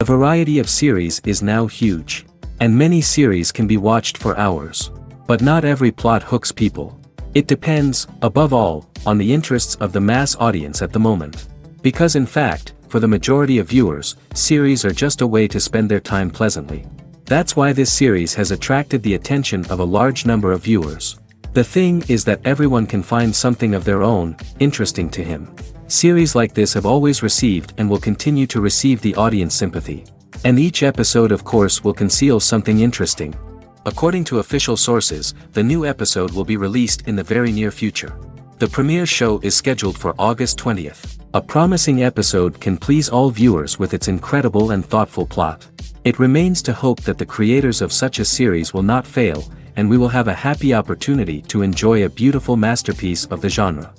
The variety of series is now huge. And many series can be watched for hours. But not every plot hooks people. It depends, above all, on the interests of the mass audience at the moment. Because in fact, for the majority of viewers, series are just a way to spend their time pleasantly. That's why this series has attracted the attention of a large number of viewers. The thing is that everyone can find something of their own, interesting to him. Series like this have always received and will continue to receive the audience sympathy. And each episode of course will conceal something interesting. According to official sources, the new episode will be released in the very near future. The premiere show is scheduled for August 20th. A promising episode can please all viewers with its incredible and thoughtful plot. It remains to hope that the creators of such a series will not fail, and we will have a happy opportunity to enjoy a beautiful masterpiece of the genre.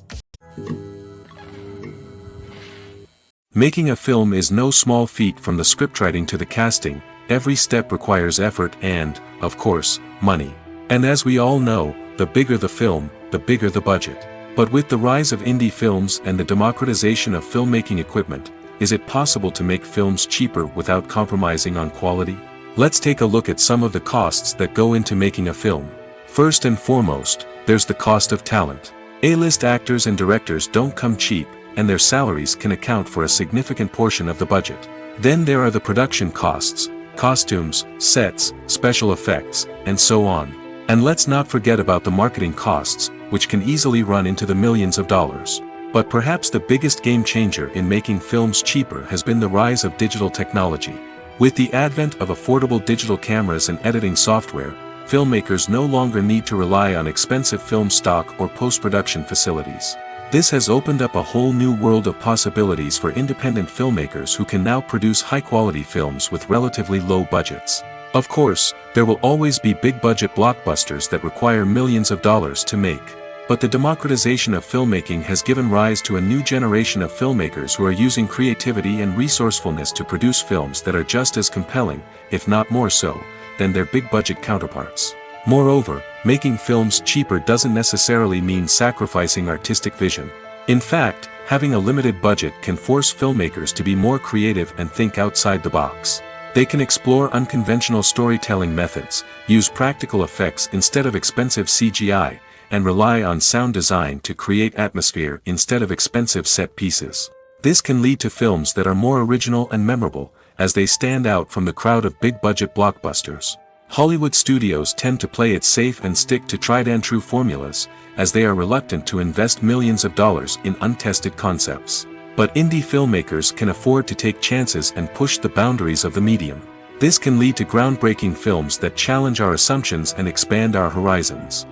Making a film is no small feat. From the scriptwriting to the casting, every step requires effort and, of course, money. And as we all know, the bigger the film, the bigger the budget. But with the rise of indie films and the democratization of filmmaking equipment, is it possible to make films cheaper without compromising on quality? Let's take a look at some of the costs that go into making a film. First and foremost, there's the cost of talent. A-list actors and directors don't come cheap, and their salaries can account for a significant portion of the budget. Then there are the production costs, costumes, sets, special effects, and so on. And let's not forget about the marketing costs, which can easily run into the millions of dollars. But perhaps the biggest game changer in making films cheaper has been the rise of digital technology. With the advent of affordable digital cameras and editing software, filmmakers no longer need to rely on expensive film stock or post-production facilities. This has opened up a whole new world of possibilities for independent filmmakers who can now produce high-quality films with relatively low budgets. Of course, there will always be big-budget blockbusters that require millions of dollars to make. But the democratization of filmmaking has given rise to a new generation of filmmakers who are using creativity and resourcefulness to produce films that are just as compelling, if not more so, than their big-budget counterparts. Moreover, making films cheaper doesn't necessarily mean sacrificing artistic vision. In fact, having a limited budget can force filmmakers to be more creative and think outside the box. They can explore unconventional storytelling methods, use practical effects instead of expensive CGI, and rely on sound design to create atmosphere instead of expensive set pieces. This can lead to films that are more original and memorable, as they stand out from the crowd of big-budget blockbusters. Hollywood studios tend to play it safe and stick to tried-and-true formulas, as they are reluctant to invest millions of dollars in untested concepts. But indie filmmakers can afford to take chances and push the boundaries of the medium. This can lead to groundbreaking films that challenge our assumptions and expand our horizons.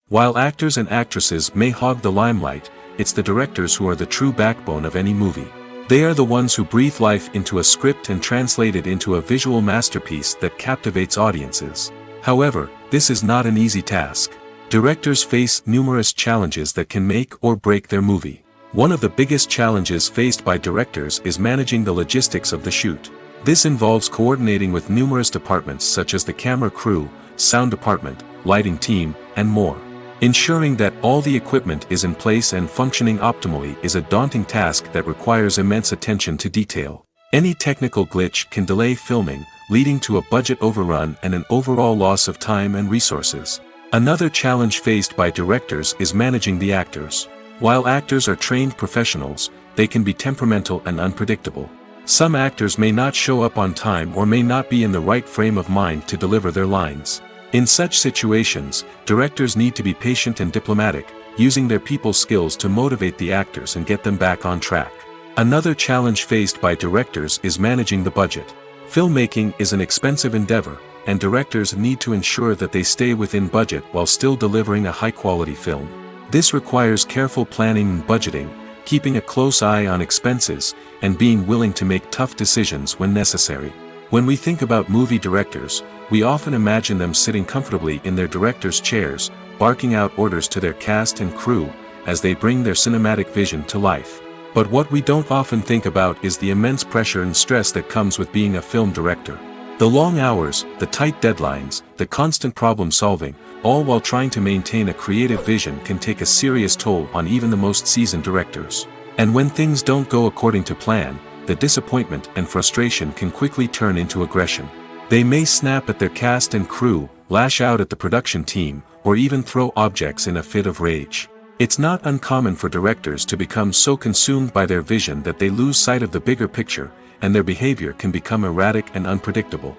While actors and actresses may hog the limelight, it's the directors who are the true backbone of any movie. They are the ones who breathe life into a script and translate it into a visual masterpiece that captivates audiences. However, this is not an easy task. Directors face numerous challenges that can make or break their movie. One of the biggest challenges faced by directors is managing the logistics of the shoot. This involves coordinating with numerous departments such as the camera crew, sound department, lighting team, and more. Ensuring that all the equipment is in place and functioning optimally is a daunting task that requires immense attention to detail. Any technical glitch can delay filming, leading to a budget overrun and an overall loss of time and resources. Another challenge faced by directors is managing the actors. While actors are trained professionals, they can be temperamental and unpredictable. Some actors may not show up on time or may not be in the right frame of mind to deliver their lines. In such situations, directors need to be patient and diplomatic, using their people skills to motivate the actors and get them back on track. Another challenge faced by directors is managing the budget. Filmmaking is an expensive endeavor, and directors need to ensure that they stay within budget while still delivering a high-quality film. This requires careful planning and budgeting, keeping a close eye on expenses, and being willing to make tough decisions when necessary. When we think about movie directors, we often imagine them sitting comfortably in their director's chairs, barking out orders to their cast and crew, as they bring their cinematic vision to life. But what we don't often think about is the immense pressure and stress that comes with being a film director. The long hours, the tight deadlines, the constant problem solving, all while trying to maintain a creative vision can take a serious toll on even the most seasoned directors. And when things don't go according to plan, the disappointment and frustration can quickly turn into aggression. They may snap at their cast and crew, lash out at the production team, or even throw objects in a fit of rage. It's not uncommon for directors to become so consumed by their vision that they lose sight of the bigger picture, and their behavior can become erratic and unpredictable.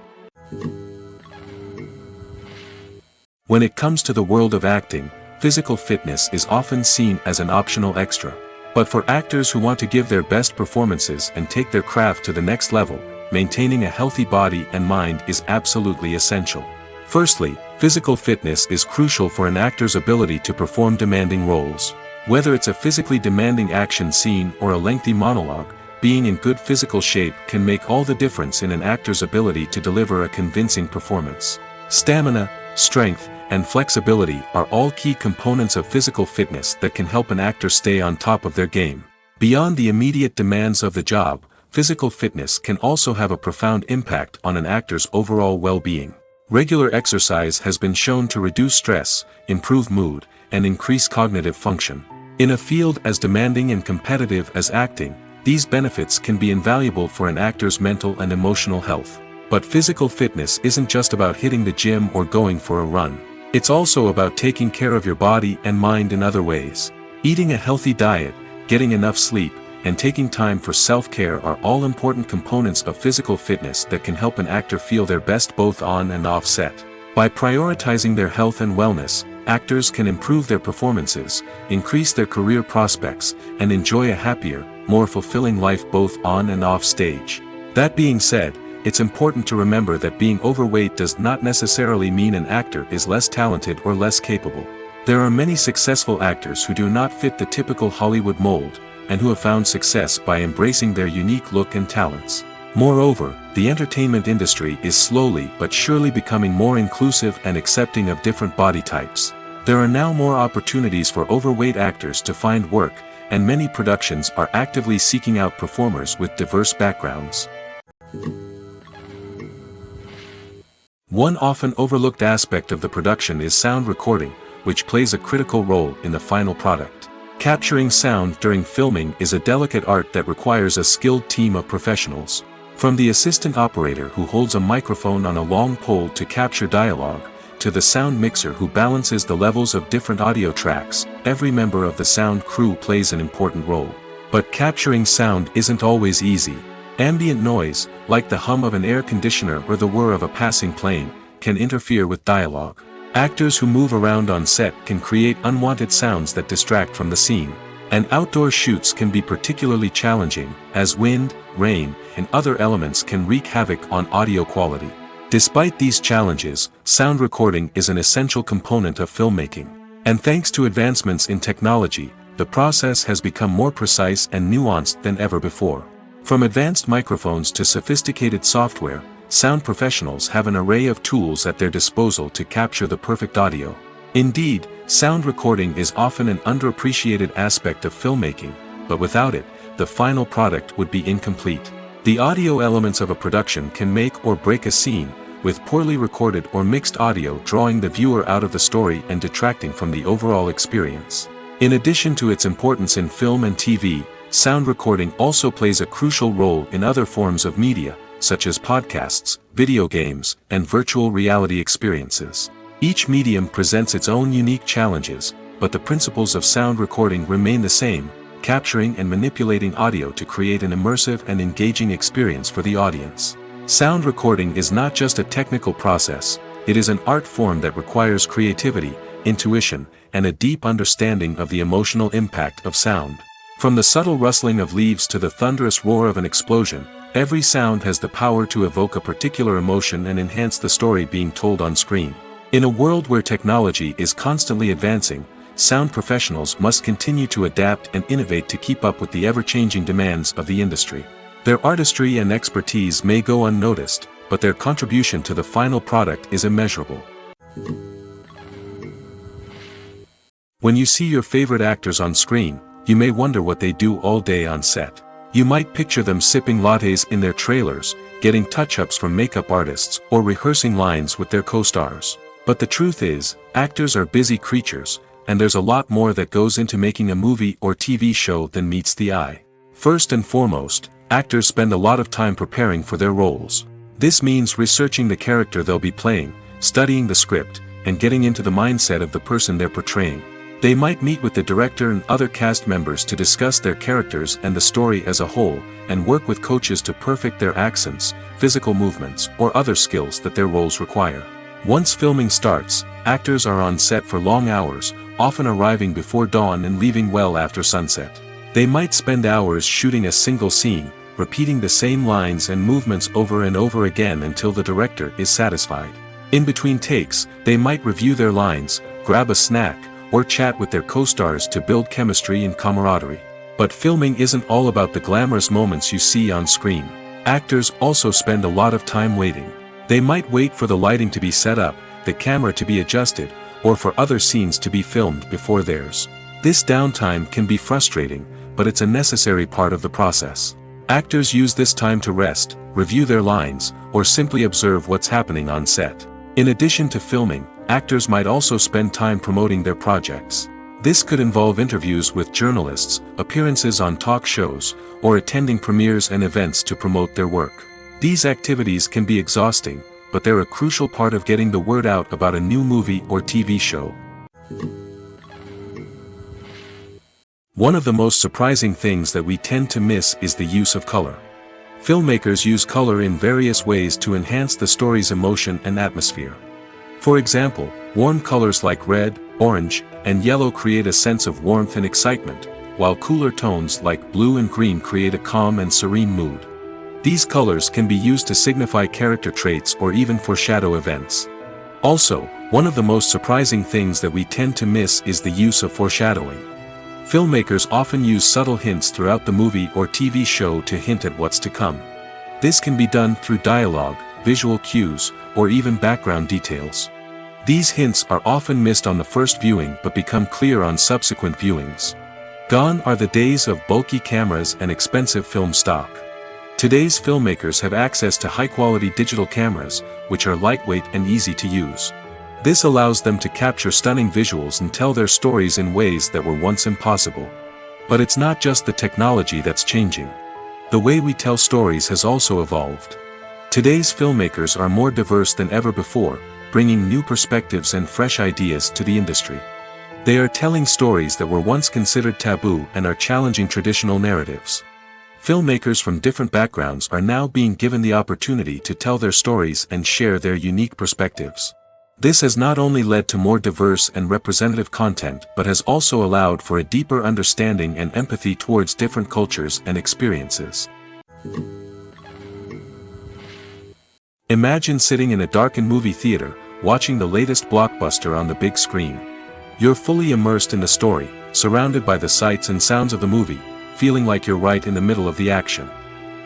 When it comes to the world of acting, physical fitness is often seen as an optional extra. But for actors who want to give their best performances and take their craft to the next level, maintaining a healthy body and mind is absolutely essential. Firstly, physical fitness is crucial for an actor's ability to perform demanding roles. Whether it's a physically demanding action scene or a lengthy monologue, being in good physical shape can make all the difference in an actor's ability to deliver a convincing performance. Stamina, strength, and flexibility are all key components of physical fitness that can help an actor stay on top of their game. Beyond the immediate demands of the job, physical fitness can also have a profound impact on an actor's overall well-being. Regular exercise has been shown to reduce stress, improve mood, and increase cognitive function. In a field as demanding and competitive as acting, these benefits can be invaluable for an actor's mental and emotional health. But physical fitness isn't just about hitting the gym or going for a run. It's also about taking care of your body and mind in other ways. Eating a healthy diet, getting enough sleep, and taking time for self-care are all important components of physical fitness that can help an actor feel their best both on and off set. By prioritizing their health and wellness, actors can improve their performances, increase their career prospects, and enjoy a happier, more fulfilling life both on and off stage. That being said, it's important to remember that being overweight does not necessarily mean an actor is less talented or less capable. There are many successful actors who do not fit the typical Hollywood mold, and who have found success by embracing their unique look and talents. Moreover, the entertainment industry is slowly but surely becoming more inclusive and accepting of different body types. There are now more opportunities for overweight actors to find work, and many productions are actively seeking out performers with diverse backgrounds. One often overlooked aspect of the production is sound recording, which plays a critical role in the final product. Capturing sound during filming is a delicate art that requires a skilled team of professionals. From the assistant operator who holds a microphone on a long pole to capture dialogue, to the sound mixer who balances the levels of different audio tracks, every member of the sound crew plays an important role. But capturing sound isn't always easy. Ambient noise, like the hum of an air conditioner or the whir of a passing plane, can interfere with dialogue. Actors who move around on set can create unwanted sounds that distract from the scene. And outdoor shoots can be particularly challenging, as wind, rain, and other elements can wreak havoc on audio quality. Despite these challenges, sound recording is an essential component of filmmaking. And thanks to advancements in technology, the process has become more precise and nuanced than ever before. From advanced microphones to sophisticated software, sound professionals have an array of tools at their disposal to capture the perfect audio. Indeed, sound recording is often an underappreciated aspect of filmmaking, but without it, the final product would be incomplete. The audio elements of a production can make or break a scene, with poorly recorded or mixed audio drawing the viewer out of the story and detracting from the overall experience. In addition to its importance in film and TV, sound recording also plays a crucial role in other forms of media, such as podcasts, video games, and virtual reality experiences. Each medium presents its own unique challenges, but the principles of sound recording remain the same, capturing and manipulating audio to create an immersive and engaging experience for the audience. Sound recording is not just a technical process, it is an art form that requires creativity, intuition, and a deep understanding of the emotional impact of sound. From the subtle rustling of leaves to the thunderous roar of an explosion, every sound has the power to evoke a particular emotion and enhance the story being told on screen. In a world where technology is constantly advancing, sound professionals must continue to adapt and innovate to keep up with the ever-changing demands of the industry. Their artistry and expertise may go unnoticed, but their contribution to the final product is immeasurable. When you see your favorite actors on screen, you may wonder what they do all day on set. You might picture them sipping lattes in their trailers, getting touch-ups from makeup artists, or rehearsing lines with their co-stars. But the truth is, actors are busy creatures, and there's a lot more that goes into making a movie or TV show than meets the eye. First and foremost, actors spend a lot of time preparing for their roles. This means researching the character they'll be playing, studying the script, and getting into the mindset of the person they're portraying. They might meet with the director and other cast members to discuss their characters and the story as a whole, and work with coaches to perfect their accents, physical movements, or other skills that their roles require. Once filming starts, actors are on set for long hours, often arriving before dawn and leaving well after sunset. They might spend hours shooting a single scene, repeating the same lines and movements over and over again until the director is satisfied. In between takes, they might review their lines, grab a snack, or chat with their co-stars to build chemistry and camaraderie. But filming isn't all about the glamorous moments you see on screen. Actors also spend a lot of time waiting. They might wait for the lighting to be set up, the camera to be adjusted, or for other scenes to be filmed before theirs. This downtime can be frustrating, but it's a necessary part of the process. Actors use this time to rest, review their lines, or simply observe what's happening on set. In addition to filming, actors might also spend time promoting their projects. This could involve interviews with journalists, appearances on talk shows, or attending premieres and events to promote their work. These activities can be exhausting, but they're a crucial part of getting the word out about a new movie or TV show. One of the most surprising things that we tend to miss is the use of color. Filmmakers use color in various ways to enhance the story's emotion and atmosphere. For example, warm colors like red, orange, and yellow create a sense of warmth and excitement, while cooler tones like blue and green create a calm and serene mood. These colors can be used to signify character traits or even foreshadow events. Also, one of the most surprising things that we tend to miss is the use of foreshadowing. Filmmakers often use subtle hints throughout the movie or TV show to hint at what's to come. This can be done through dialogue, visual cues, or even background details. These hints are often missed on the first viewing but become clear on subsequent viewings. Gone are the days of bulky cameras and expensive film stock. Today's filmmakers have access to high-quality digital cameras, which are lightweight and easy to use. This allows them to capture stunning visuals and tell their stories in ways that were once impossible. But it's not just the technology that's changing. The way we tell stories has also evolved. Today's filmmakers are more diverse than ever before, bringing new perspectives and fresh ideas to the industry. They are telling stories that were once considered taboo and are challenging traditional narratives. Filmmakers from different backgrounds are now being given the opportunity to tell their stories and share their unique perspectives. This has not only led to more diverse and representative content but has also allowed for a deeper understanding and empathy towards different cultures and experiences. Imagine sitting in a darkened movie theater, watching the latest blockbuster on the big screen. You're fully immersed in the story, surrounded by the sights and sounds of the movie, feeling like you're right in the middle of the action.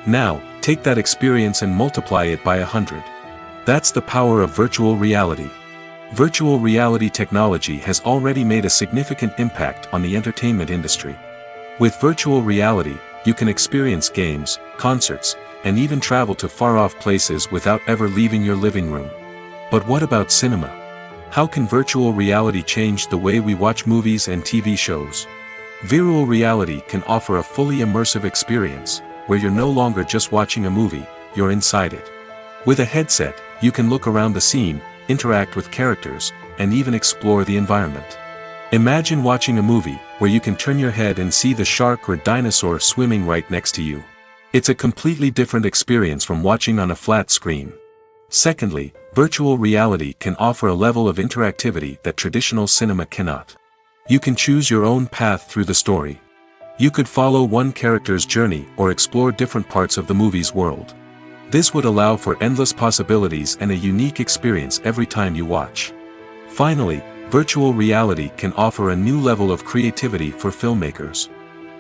Now, take that experience and multiply it by 100. That's the power of virtual reality. Virtual reality technology has already made a significant impact on the entertainment industry. With virtual reality, you can experience games, concerts, and even travel to far-off places without ever leaving your living room. But what about cinema? How can virtual reality change the way we watch movies and TV shows? Virtual reality can offer a fully immersive experience, where you're no longer just watching a movie, you're inside it. With a headset, you can look around the scene, interact with characters, and even explore the environment. Imagine watching a movie where you can turn your head and see the shark or dinosaur swimming right next to you. It's a completely different experience from watching on a flat screen. Secondly, virtual reality can offer a level of interactivity that traditional cinema cannot. You can choose your own path through the story. You could follow one character's journey or explore different parts of the movie's world. This would allow for endless possibilities and a unique experience every time you watch. Finally, virtual reality can offer a new level of creativity for filmmakers.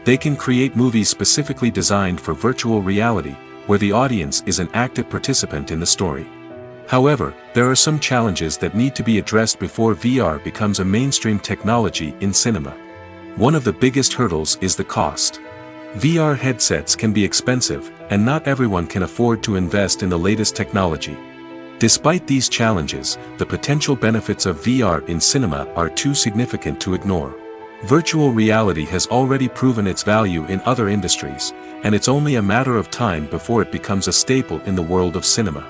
They can create movies specifically designed for virtual reality, where the audience is an active participant in the story. However, there are some challenges that need to be addressed before VR becomes a mainstream technology in cinema. One of the biggest hurdles is the cost. VR headsets can be expensive, and not everyone can afford to invest in the latest technology. Despite these challenges, the potential benefits of VR in cinema are too significant to ignore. Virtual reality has already proven its value in other industries, and it's only a matter of time before it becomes a staple in the world of cinema.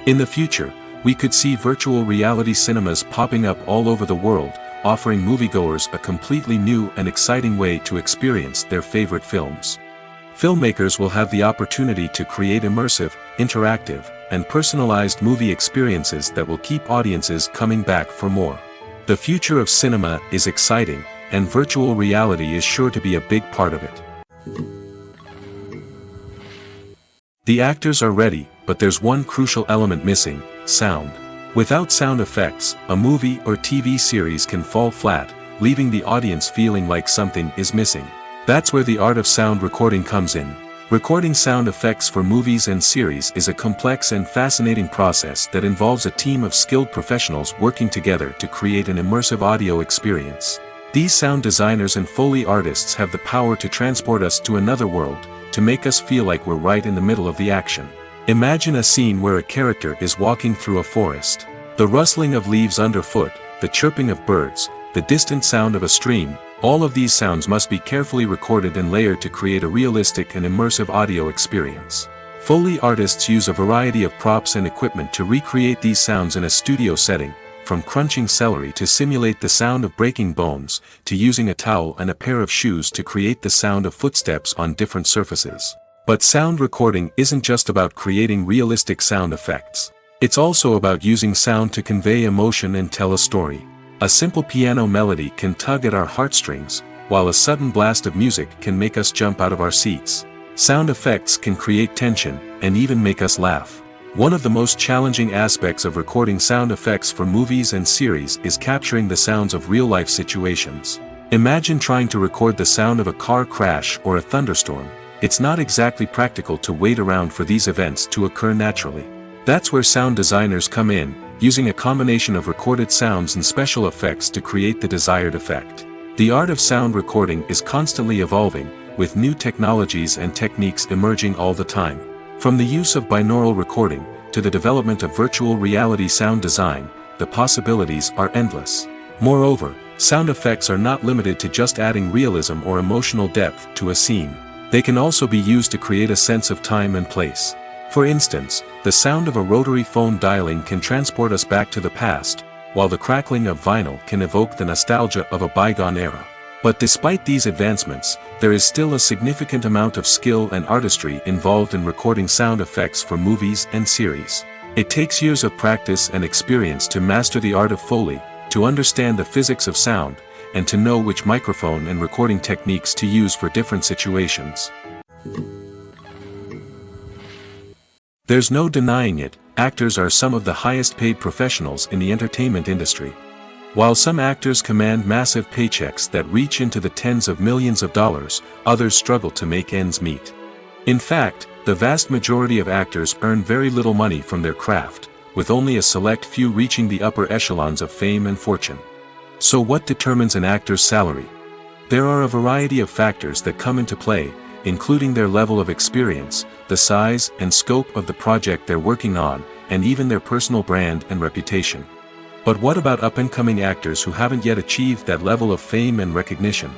In the future, we could see virtual reality cinemas popping up all over the world, offering moviegoers a completely new and exciting way to experience their favorite films. Filmmakers will have the opportunity to create immersive, interactive, and personalized movie experiences that will keep audiences coming back for more. The future of cinema is exciting, and virtual reality is sure to be a big part of it. The actors are ready, but there's one crucial element missing: sound. Without sound effects, a movie or TV series can fall flat, leaving the audience feeling like something is missing. That's where the art of sound recording comes in. Recording sound effects for movies and series is a complex and fascinating process that involves a team of skilled professionals working together to create an immersive audio experience. These sound designers and Foley artists have the power to transport us to another world, to make us feel like we're right in the middle of the action. Imagine a scene where a character is walking through a forest. The rustling of leaves underfoot, the chirping of birds, the distant sound of a stream, all of these sounds must be carefully recorded and layered to create a realistic and immersive audio experience. Foley artists use a variety of props and equipment to recreate these sounds in a studio setting, from crunching celery to simulate the sound of breaking bones, to using a towel and a pair of shoes to create the sound of footsteps on different surfaces. But sound recording isn't just about creating realistic sound effects. It's also about using sound to convey emotion and tell a story. A simple piano melody can tug at our heartstrings, while a sudden blast of music can make us jump out of our seats. Sound effects can create tension, and even make us laugh. One of the most challenging aspects of recording sound effects for movies and series is capturing the sounds of real-life situations. Imagine trying to record the sound of a car crash or a thunderstorm. It's not exactly practical to wait around for these events to occur naturally. That's where sound designers come in, using a combination of recorded sounds and special effects to create the desired effect. The art of sound recording is constantly evolving, with new technologies and techniques emerging all the time. From the use of binaural recording, to the development of virtual reality sound design, the possibilities are endless. Moreover, sound effects are not limited to just adding realism or emotional depth to a scene. They can also be used to create a sense of time and place. For instance, the sound of a rotary phone dialing can transport us back to the past, while the crackling of vinyl can evoke the nostalgia of a bygone era. But despite these advancements, there is still a significant amount of skill and artistry involved in recording sound effects for movies and series. It takes years of practice and experience to master the art of Foley, to understand the physics of sound, and to know which microphone and recording techniques to use for different situations. There's no denying it, actors are some of the highest paid professionals in the entertainment industry. While some actors command massive paychecks that reach into the tens of millions of dollars, others struggle to make ends meet. In fact, the vast majority of actors earn very little money from their craft, with only a select few reaching the upper echelons of fame and fortune. So what determines an actor's salary? There are a variety of factors that come into play, including their level of experience, the size and scope of the project they're working on, and even their personal brand and reputation. But what about up-and-coming actors who haven't yet achieved that level of fame and recognition?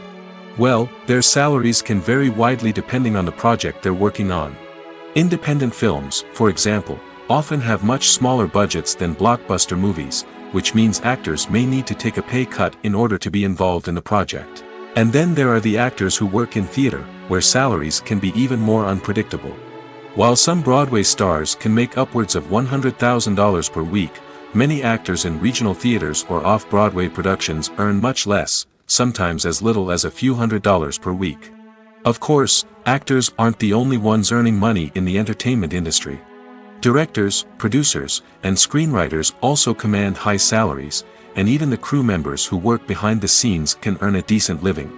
Well, their salaries can vary widely depending on the project they're working on. Independent films, for example, often have much smaller budgets than blockbuster movies, which means actors may need to take a pay cut in order to be involved in the project. And then there are the actors who work in theater, where salaries can be even more unpredictable. While some Broadway stars can make upwards of $100,000 per week, many actors in regional theaters or off-Broadway productions earn much less, sometimes as little as a few $100s per week. Of course, actors aren't the only ones earning money in the entertainment industry. Directors, producers, and screenwriters also command high salaries, and even the crew members who work behind the scenes can earn a decent living.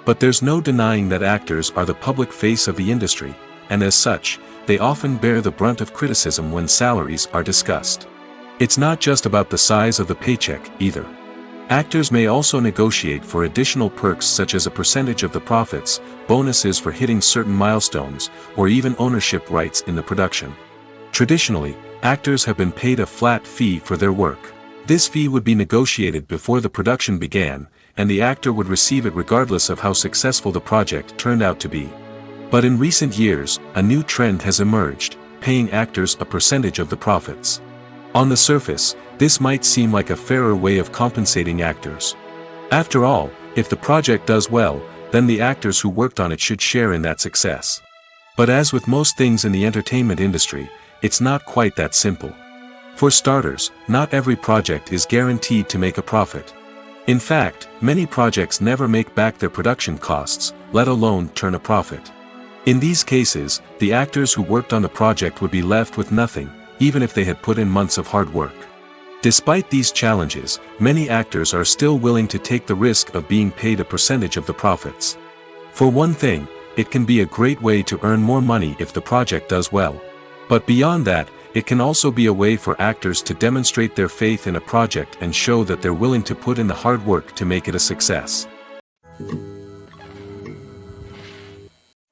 But there's no denying that actors are the public face of the industry, and as such, they often bear the brunt of criticism when salaries are discussed. It's not just about the size of the paycheck, either. Actors may also negotiate for additional perks such as a percentage of the profits, bonuses for hitting certain milestones, or even ownership rights in the production. Traditionally, actors have been paid a flat fee for their work. This fee would be negotiated before the production began, and the actor would receive it regardless of how successful the project turned out to be. But in recent years, a new trend has emerged, paying actors a percentage of the profits. On the surface, this might seem like a fairer way of compensating actors. After all, if the project does well, then the actors who worked on it should share in that success. But as with most things in the entertainment industry, it's not quite that simple. For starters, not every project is guaranteed to make a profit. In fact, many projects never make back their production costs, let alone turn a profit. In these cases, the actors who worked on the project would be left with nothing, even if they had put in months of hard work. Despite these challenges, many actors are still willing to take the risk of being paid a percentage of the profits. For one thing, it can be a great way to earn more money if the project does well. But beyond that, it can also be a way for actors to demonstrate their faith in a project and show that they're willing to put in the hard work to make it a success.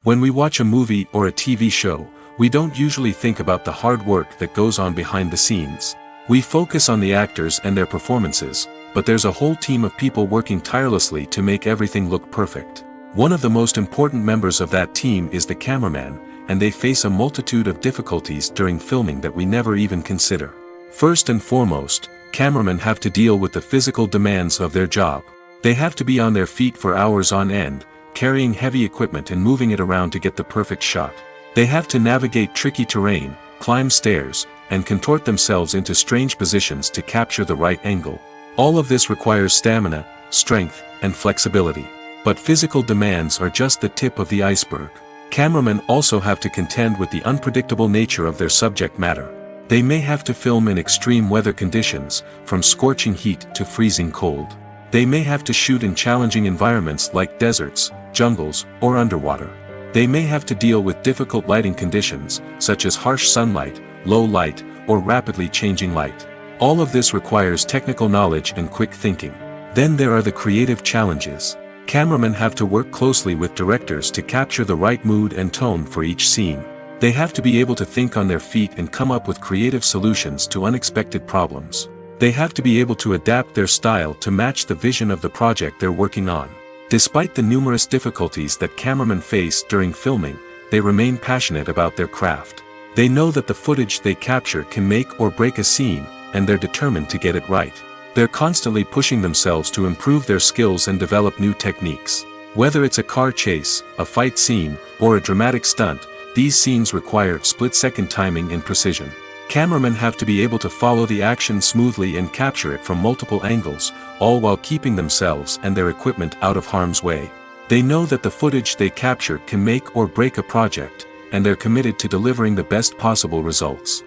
When we watch a movie or a TV show, we don't usually think about the hard work that goes on behind the scenes. We focus on the actors and their performances, but there's a whole team of people working tirelessly to make everything look perfect. One of the most important members of that team is the cameraman, and they face a multitude of difficulties during filming that we never even consider. First and foremost, cameramen have to deal with the physical demands of their job. They have to be on their feet for hours on end, carrying heavy equipment and moving it around to get the perfect shot. They have to navigate tricky terrain, climb stairs, and contort themselves into strange positions to capture the right angle. All of this requires stamina, strength, and flexibility. But physical demands are just the tip of the iceberg. Cameramen also have to contend with the unpredictable nature of their subject matter. They may have to film in extreme weather conditions, from scorching heat to freezing cold. They may have to shoot in challenging environments like deserts, jungles, or underwater. They may have to deal with difficult lighting conditions, such as harsh sunlight, low light, or rapidly changing light. All of this requires technical knowledge and quick thinking. Then there are the creative challenges. Cameramen have to work closely with directors to capture the right mood and tone for each scene. They have to be able to think on their feet and come up with creative solutions to unexpected problems. They have to be able to adapt their style to match the vision of the project they're working on. Despite the numerous difficulties that cameramen face during filming, they remain passionate about their craft. They know that the footage they capture can make or break a scene, and they're determined to get it right. They're constantly pushing themselves to improve their skills and develop new techniques. Whether it's a car chase, a fight scene, or a dramatic stunt, these scenes require split-second timing and precision. Cameramen have to be able to follow the action smoothly and capture it from multiple angles, all while keeping themselves and their equipment out of harm's way. They know that the footage they capture can make or break a project, and they're committed to delivering the best possible results.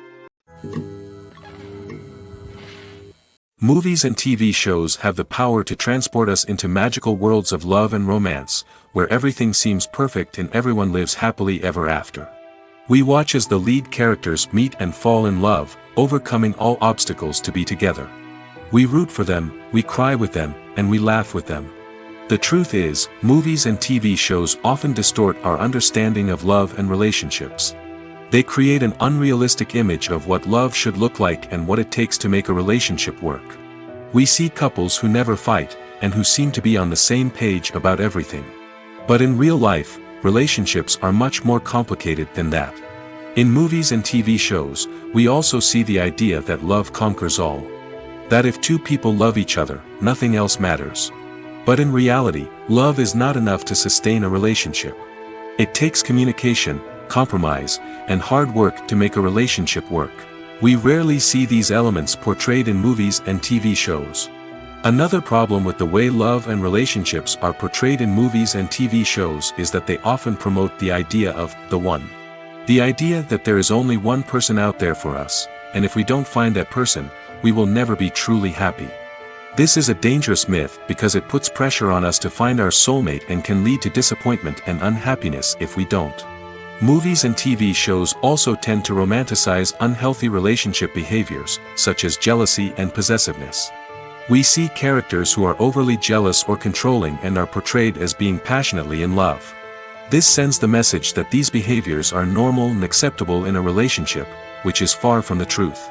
Movies and TV shows have the power to transport us into magical worlds of love and romance, where everything seems perfect and everyone lives happily ever after. We watch as the lead characters meet and fall in love, overcoming all obstacles to be together. We root for them, we cry with them, and we laugh with them. The truth is, movies and TV shows often distort our understanding of love and relationships. They create an unrealistic image of what love should look like and what it takes to make a relationship work. We see couples who never fight, and who seem to be on the same page about everything. But in real life, relationships are much more complicated than that. In movies and TV shows, we also see the idea that love conquers all. That if two people love each other, nothing else matters. But in reality, love is not enough to sustain a relationship. It takes communication, compromise, and hard work to make a relationship work. We rarely see these elements portrayed in movies and TV shows. Another problem with the way love and relationships are portrayed in movies and TV shows is that they often promote the idea of the one. The idea that there is only one person out there for us, and if we don't find that person, we will never be truly happy. This is a dangerous myth because it puts pressure on us to find our soulmate and can lead to disappointment and unhappiness if we don't. Movies and TV shows also tend to romanticize unhealthy relationship behaviors, such as jealousy and possessiveness. We see characters who are overly jealous or controlling and are portrayed as being passionately in love. This sends the message that these behaviors are normal and acceptable in a relationship, which is far from the truth.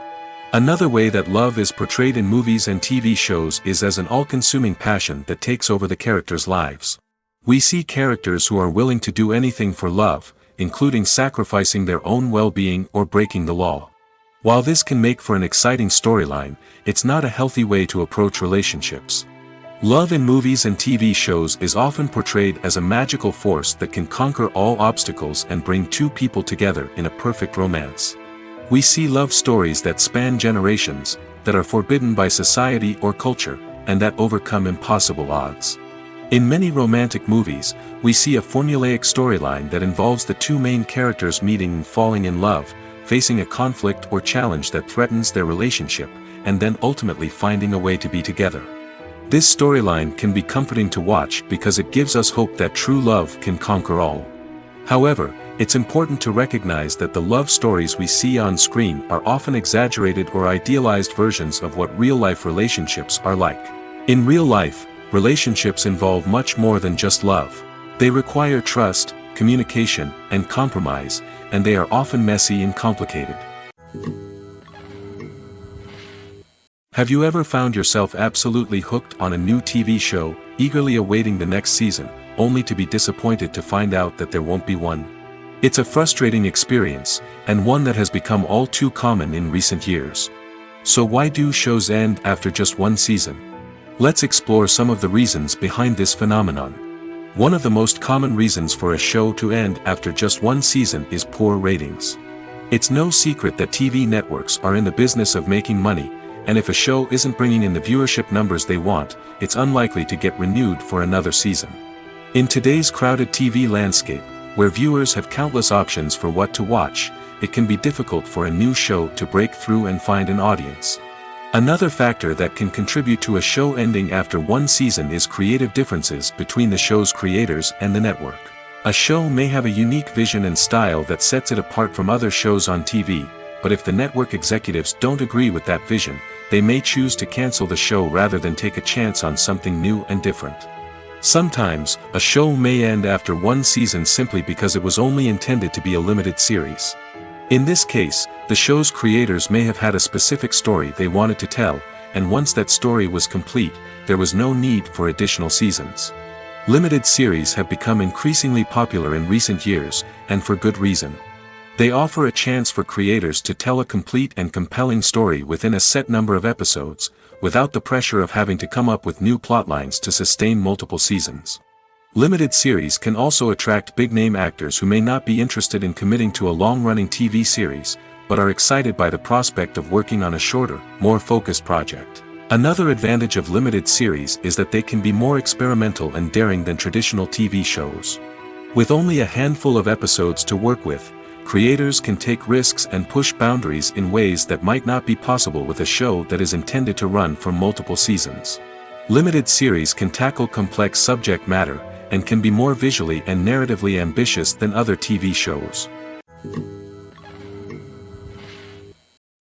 Another way that love is portrayed in movies and TV shows is as an all-consuming passion that takes over the characters' lives. We see characters who are willing to do anything for love, including sacrificing their own well-being or breaking the law. While this can make for an exciting storyline, it's not a healthy way to approach relationships. Love in movies and TV shows is often portrayed as a magical force that can conquer all obstacles and bring two people together in a perfect romance. We see love stories that span generations, that are forbidden by society or culture, and that overcome impossible odds. In many romantic movies, we see a formulaic storyline that involves the two main characters meeting and falling in love, facing a conflict or challenge that threatens their relationship, and then ultimately finding a way to be together. This storyline can be comforting to watch because it gives us hope that true love can conquer all. However, it's important to recognize that the love stories we see on screen are often exaggerated or idealized versions of what real-life relationships are like. In real life, relationships involve much more than just love. They require trust, communication, and compromise, and they are often messy and complicated. Have you ever found yourself absolutely hooked on a new TV show, eagerly awaiting the next season, only to be disappointed to find out that there won't be one? It's a frustrating experience, and one that has become all too common in recent years. So why do shows end after just one season? Let's explore some of the reasons behind this phenomenon. One of the most common reasons for a show to end after just one season is poor ratings. It's no secret that TV networks are in the business of making money, and if a show isn't bringing in the viewership numbers they want, it's unlikely to get renewed for another season. In today's crowded TV landscape, where viewers have countless options for what to watch, it can be difficult for a new show to break through and find an audience. Another factor that can contribute to a show ending after one season is creative differences between the show's creators and the network. A show may have a unique vision and style that sets it apart from other shows on TV, but if the network executives don't agree with that vision, they may choose to cancel the show rather than take a chance on something new and different. Sometimes, a show may end after one season simply because it was only intended to be a limited series. In this case, the show's creators may have had a specific story they wanted to tell, and once that story was complete, there was no need for additional seasons. Limited series have become increasingly popular in recent years, and for good reason. They offer a chance for creators to tell a complete and compelling story within a set number of episodes, without the pressure of having to come up with new plotlines to sustain multiple seasons. Limited series can also attract big-name actors who may not be interested in committing to a long-running TV series, but are excited by the prospect of working on a shorter, more focused project. Another advantage of limited series is that they can be more experimental and daring than traditional TV shows. With only a handful of episodes to work with, creators can take risks and push boundaries in ways that might not be possible with a show that is intended to run for multiple seasons. Limited series can tackle complex subject matter, and can be more visually and narratively ambitious than other TV shows.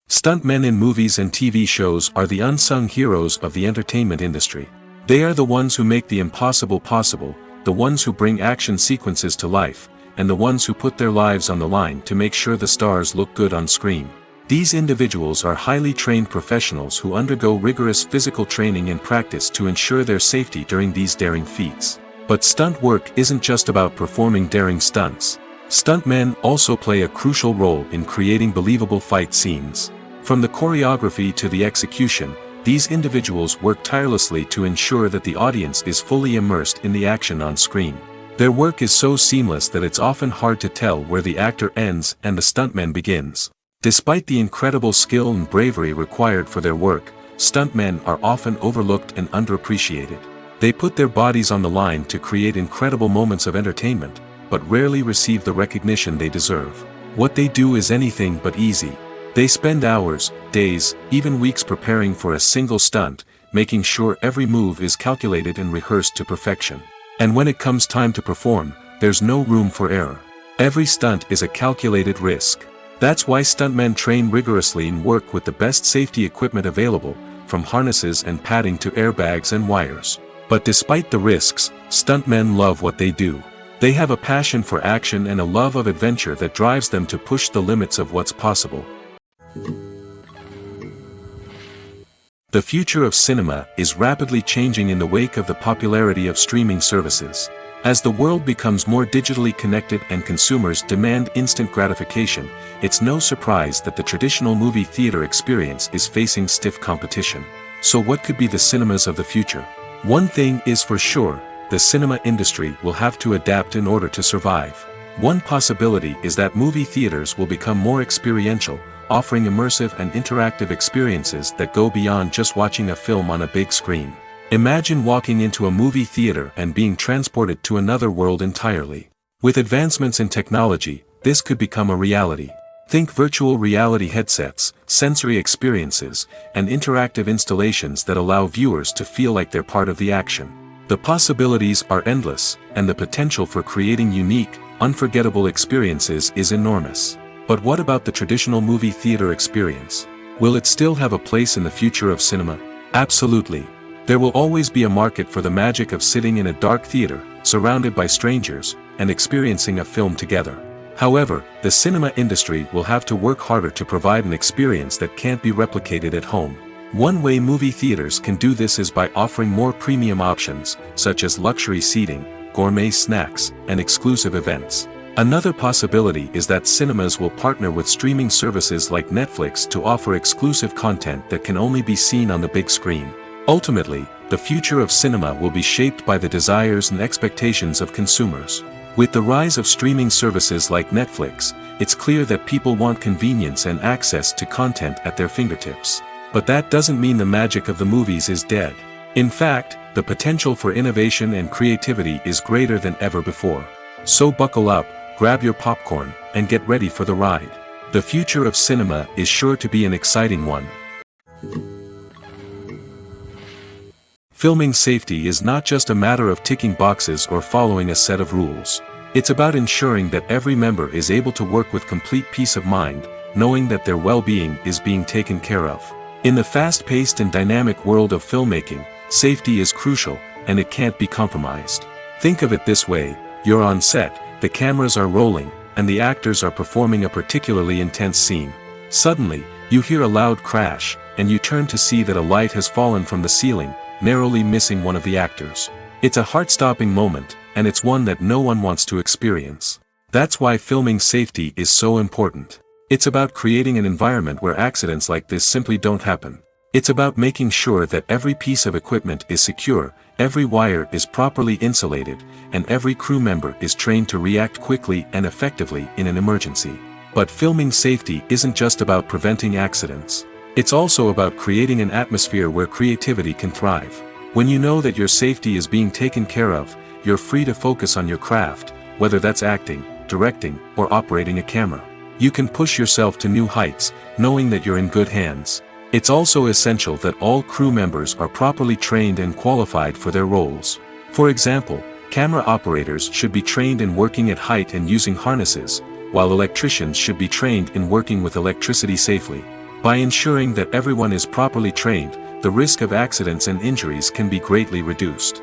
Stuntmen in movies and TV shows are the unsung heroes of the entertainment industry. They are the ones who make the impossible possible, the ones who bring action sequences to life, and the ones who put their lives on the line to make sure the stars look good on screen. These individuals are highly trained professionals who undergo rigorous physical training and practice to ensure their safety during these daring feats. But stunt work isn't just about performing daring stunts. Stuntmen also play a crucial role in creating believable fight scenes. From the choreography to the execution, These individuals work tirelessly to ensure that the audience is fully immersed in the action on screen. Their work is so seamless that it's often hard to tell where the actor ends and the stuntman begins. Despite the incredible skill and bravery required for their work, stuntmen are often overlooked and underappreciated. They put their bodies on the line to create incredible moments of entertainment, but rarely receive the recognition they deserve. What they do is anything but easy. They spend hours, days, even weeks preparing for a single stunt, making sure every move is calculated and rehearsed to perfection. And when it comes time to perform, there's no room for error. Every stunt is a calculated risk. That's why stuntmen train rigorously and work with the best safety equipment available, from harnesses and padding to airbags and wires. But despite the risks, stuntmen love what they do. They have a passion for action and a love of adventure that drives them to push the limits of what's possible. The future of cinema is rapidly changing in the wake of the popularity of streaming services. As the world becomes more digitally connected and consumers demand instant gratification, it's no surprise that the traditional movie theater experience is facing stiff competition. So what could be the cinemas of the future? One thing is for sure, the cinema industry will have to adapt in order to survive. One possibility is that movie theaters will become more experiential, offering immersive and interactive experiences that go beyond just watching a film on a big screen. Imagine walking into a movie theater and being transported to another world entirely. With advancements in technology, this could become a reality. Think virtual reality headsets, sensory experiences, and interactive installations that allow viewers to feel like they're part of the action. The possibilities are endless, and the potential for creating unique, unforgettable experiences is enormous. But what about the traditional movie theater experience? Will it still have a place in the future of cinema? Absolutely. There will always be a market for the magic of sitting in a dark theater, surrounded by strangers, and experiencing a film together. However, the cinema industry will have to work harder to provide an experience that can't be replicated at home. One way movie theaters can do this is by offering more premium options, such as luxury seating, gourmet snacks, and exclusive events. Another possibility is that cinemas will partner with streaming services like Netflix to offer exclusive content that can only be seen on the big screen. Ultimately, the future of cinema will be shaped by the desires and expectations of consumers. With the rise of streaming services like Netflix, it's clear that people want convenience and access to content at their fingertips. But that doesn't mean the magic of the movies is dead. In fact, the potential for innovation and creativity is greater than ever before. So buckle up, grab your popcorn, and get ready for the ride. The future of cinema is sure to be an exciting one. Filming safety is not just a matter of ticking boxes or following a set of rules. It's about ensuring that every member is able to work with complete peace of mind, knowing that their well-being is being taken care of. In the fast-paced and dynamic world of filmmaking, safety is crucial, and it can't be compromised. Think of it this way: you're on set, the cameras are rolling, and the actors are performing a particularly intense scene. Suddenly, you hear a loud crash, and you turn to see that a light has fallen from the ceiling, narrowly missing one of the actors. It's a heart-stopping moment, and it's one that no one wants to experience. That's why filming safety is so important. It's about creating an environment where accidents like this simply don't happen. It's about making sure that every piece of equipment is secure, every wire is properly insulated, and every crew member is trained to react quickly and effectively in an emergency. But filming safety isn't just about preventing accidents. It's also about creating an atmosphere where creativity can thrive. When you know that your safety is being taken care of, you're free to focus on your craft, whether that's acting, directing, or operating a camera. You can push yourself to new heights, knowing that you're in good hands. It's also essential that all crew members are properly trained and qualified for their roles. For example, camera operators should be trained in working at height and using harnesses, while electricians should be trained in working with electricity safely. By ensuring that everyone is properly trained, the risk of accidents and injuries can be greatly reduced.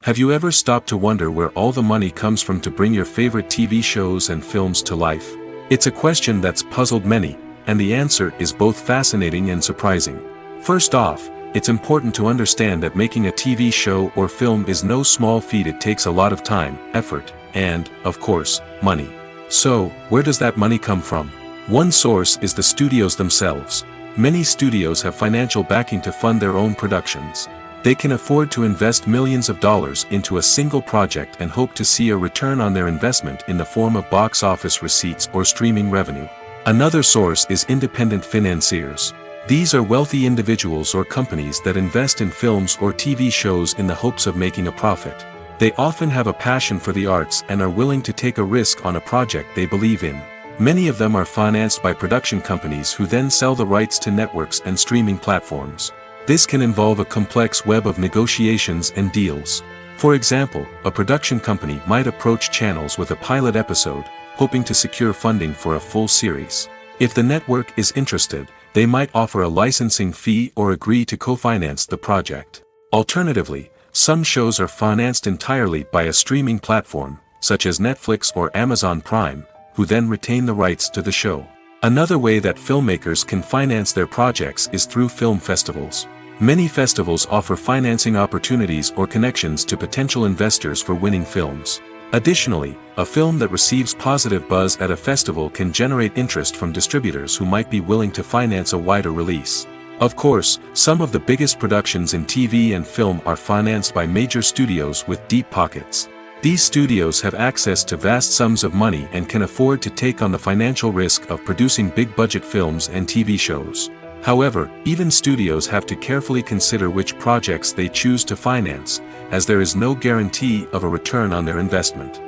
Have you ever stopped to wonder where all the money comes from to bring your favorite TV shows and films to life? It's a question that's puzzled many, and the answer is both fascinating and surprising. First off, it's important to understand that making a TV show or film is no small feat. It takes a lot of time, effort, and, of course, money. So, where does that money come from? One source is the studios themselves. Many studios have financial backing to fund their own productions. They can afford to invest millions of dollars into a single project and hope to see a return on their investment in the form of box office receipts or streaming revenue. Another source is independent financiers. These are wealthy individuals or companies that invest in films or TV shows in the hopes of making a profit. They often have a passion for the arts and are willing to take a risk on a project they believe in. Many of them are financed by production companies who then sell the rights to networks and streaming platforms. This can involve a complex web of negotiations and deals. For example, a production company might approach channels with a pilot episode, hoping to secure funding for a full series. If the network is interested, they might offer a licensing fee or agree to co-finance the project. Alternatively, some shows are financed entirely by a streaming platform, such as Netflix or Amazon Prime, who then retain the rights to the show. Another way that filmmakers can finance their projects is through film festivals. Many festivals offer financing opportunities or connections to potential investors for winning films. Additionally, a film that receives positive buzz at a festival can generate interest from distributors who might be willing to finance a wider release. Of course, some of the biggest productions in TV and film are financed by major studios with deep pockets. These studios have access to vast sums of money and can afford to take on the financial risk of producing big-budget films and TV shows. However, even studios have to carefully consider which projects they choose to finance, as there is no guarantee of a return on their investment.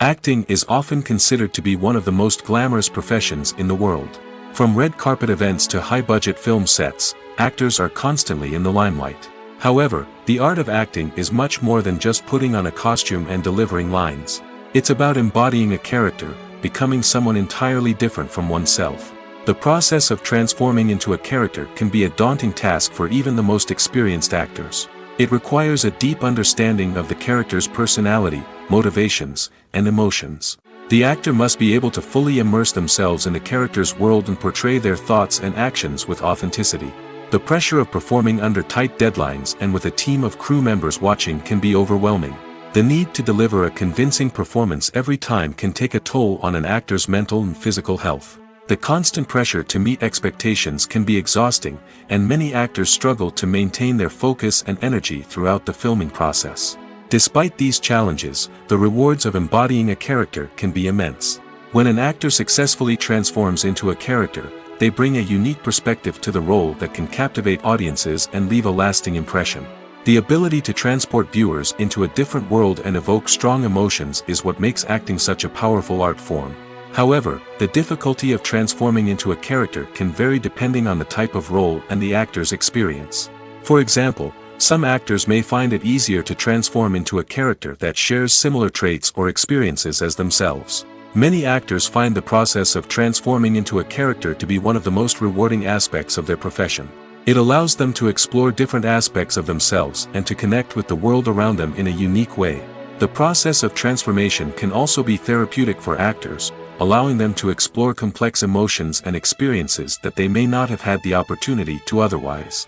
Acting is often considered to be one of the most glamorous professions in the world. From red carpet events to high-budget film sets, actors are constantly in the limelight. However, the art of acting is much more than just putting on a costume and delivering lines. It's about embodying a character, becoming someone entirely different from oneself. The process of transforming into a character can be a daunting task for even the most experienced actors. It requires a deep understanding of the character's personality, motivations, and emotions. The actor must be able to fully immerse themselves in the character's world and portray their thoughts and actions with authenticity. The pressure of performing under tight deadlines and with a team of crew members watching can be overwhelming. The need to deliver a convincing performance every time can take a toll on an actor's mental and physical health. The constant pressure to meet expectations can be exhausting, and many actors struggle to maintain their focus and energy throughout the filming process. Despite these challenges, the rewards of embodying a character can be immense. When an actor successfully transforms into a character, they bring a unique perspective to the role that can captivate audiences and leave a lasting impression. The ability to transport viewers into a different world and evoke strong emotions is what makes acting such a powerful art form. However, the difficulty of transforming into a character can vary depending on the type of role and the actor's experience. For example, some actors may find it easier to transform into a character that shares similar traits or experiences as themselves. Many actors find the process of transforming into a character to be one of the most rewarding aspects of their profession. It allows them to explore different aspects of themselves and to connect with the world around them in a unique way. The process of transformation can also be therapeutic for actors, allowing them to explore complex emotions and experiences that they may not have had the opportunity to otherwise.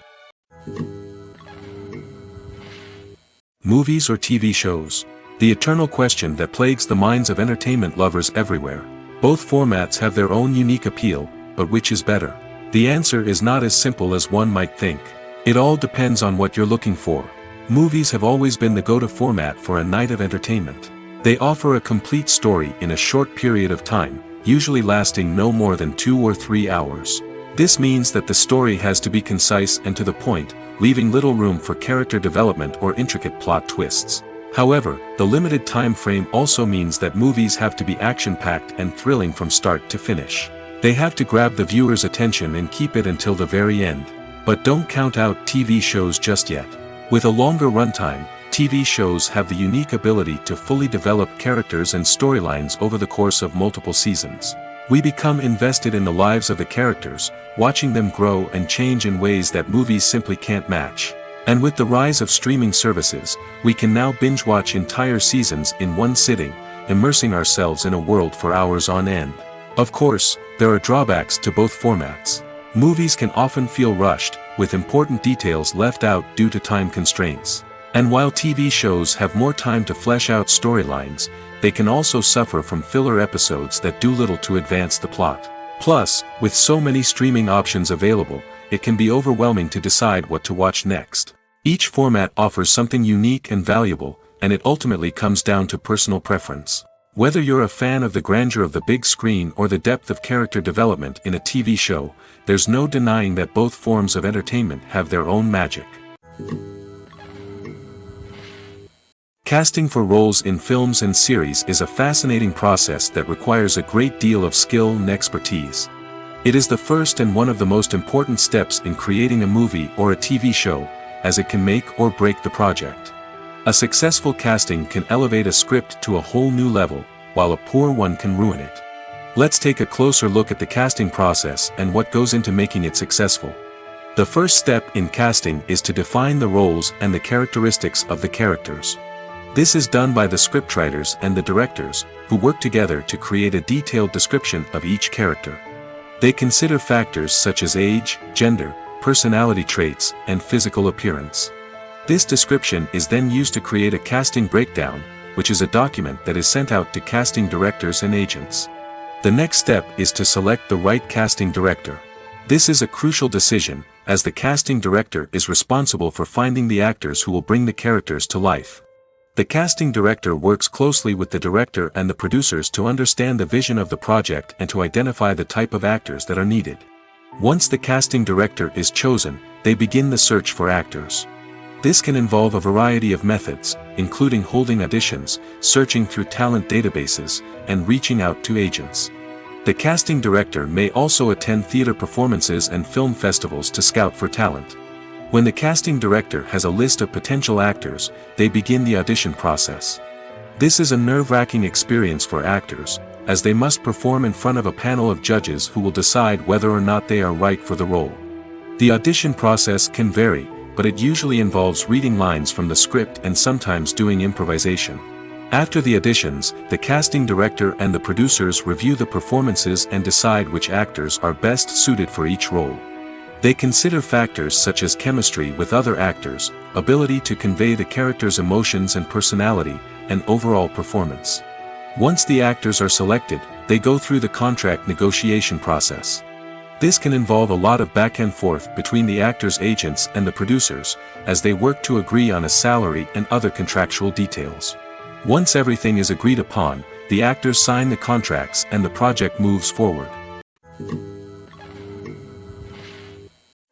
Movies or TV shows? The eternal question that plagues the minds of entertainment lovers everywhere. Both formats have their own unique appeal, but which is better? The answer is not as simple as one might think. It all depends on what you're looking for. Movies have always been the go-to format for a night of entertainment. They offer a complete story in a short period of time, usually lasting no more than 2 or 3 hours. This means that the story has to be concise and to the point, leaving little room for character development or intricate plot twists. However, the limited time frame also means that movies have to be action-packed and thrilling from start to finish. They have to grab the viewer's attention and keep it until the very end. But don't count out TV shows just yet. With a longer runtime, TV shows have the unique ability to fully develop characters and storylines over the course of multiple seasons. We become invested in the lives of the characters, watching them grow and change in ways that movies simply can't match. And with the rise of streaming services, we can now binge-watch entire seasons in one sitting, immersing ourselves in a world for hours on end. Of course, there are drawbacks to both formats. Movies can often feel rushed, with important details left out due to time constraints. And while TV shows have more time to flesh out storylines, they can also suffer from filler episodes that do little to advance the plot. Plus, with so many streaming options available, it can be overwhelming to decide what to watch next. Each format offers something unique and valuable, and it ultimately comes down to personal preference. Whether you're a fan of the grandeur of the big screen or the depth of character development in a TV show, there's no denying that both forms of entertainment have their own magic. Casting for roles in films and series is a fascinating process that requires a great deal of skill and expertise. It is the first and one of the most important steps in creating a movie or a TV show, as it can make or break the project. A successful casting can elevate a script to a whole new level, while a poor one can ruin it. Let's take a closer look at the casting process and what goes into making it successful. The first step in casting is to define the roles and the characteristics of the characters. This is done by the scriptwriters and the directors, who work together to create a detailed description of each character. They consider factors such as age, gender, personality traits, and physical appearance. This description is then used to create a casting breakdown, which is a document that is sent out to casting directors and agents. The next step is to select the right casting director. This is a crucial decision, as the casting director is responsible for finding the actors who will bring the characters to life. The casting director works closely with the director and the producers to understand the vision of the project and to identify the type of actors that are needed. Once the casting director is chosen, they begin the search for actors. This can involve a variety of methods, including holding auditions, searching through talent databases, and reaching out to agents. The casting director may also attend theater performances and film festivals to scout for talent. When the casting director has a list of potential actors, they begin the audition process. This is a nerve-wracking experience for actors, as they must perform in front of a panel of judges who will decide whether or not they are right for the role. The audition process can vary, but it usually involves reading lines from the script and sometimes doing improvisation. After the auditions, the casting director and the producers review the performances and decide which actors are best suited for each role. They consider factors such as chemistry with other actors, ability to convey the character's emotions and personality, and overall performance. Once the actors are selected, they go through the contract negotiation process. This can involve a lot of back and forth between the actors' agents and the producers, as they work to agree on a salary and other contractual details. Once everything is agreed upon, the actors sign the contracts and the project moves forward.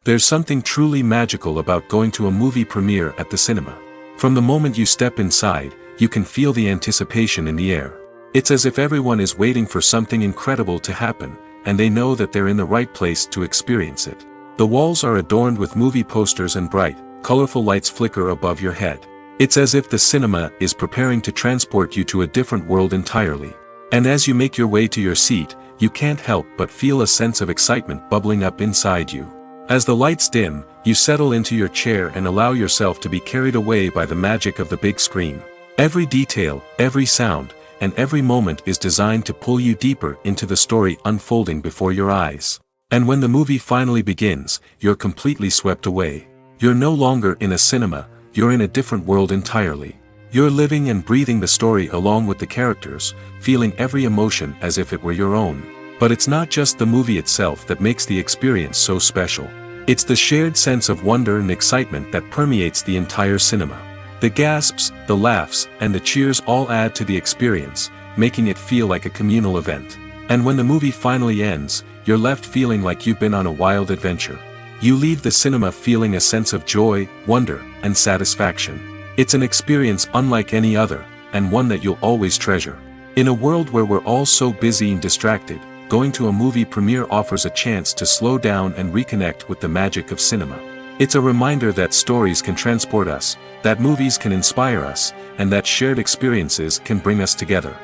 There's something truly magical about going to a movie premiere at the cinema. From the moment you step inside, you can feel the anticipation in the air. It's as if everyone is waiting for something incredible to happen, and they know that they're in the right place to experience it. The walls are adorned with movie posters and bright, colorful lights flicker above your head. It's as if the cinema is preparing to transport you to a different world entirely. And as you make your way to your seat, you can't help but feel a sense of excitement bubbling up inside you. As the lights dim, you settle into your chair and allow yourself to be carried away by the magic of the big screen. Every detail, every sound, and every moment is designed to pull you deeper into the story unfolding before your eyes. And when the movie finally begins, you're completely swept away. You're no longer in a cinema, you're in a different world entirely. You're living and breathing the story along with the characters, feeling every emotion as if it were your own. But it's not just the movie itself that makes the experience so special. It's the shared sense of wonder and excitement that permeates the entire cinema. The gasps, the laughs, and the cheers all add to the experience, making it feel like a communal event. And when the movie finally ends, you're left feeling like you've been on a wild adventure. You leave the cinema feeling a sense of joy, wonder, and satisfaction. It's an experience unlike any other, and one that you'll always treasure. In a world where we're all so busy and distracted, going to a movie premiere offers a chance to slow down and reconnect with the magic of cinema. It's a reminder that stories can transport us, that movies can inspire us, and that shared experiences can bring us together.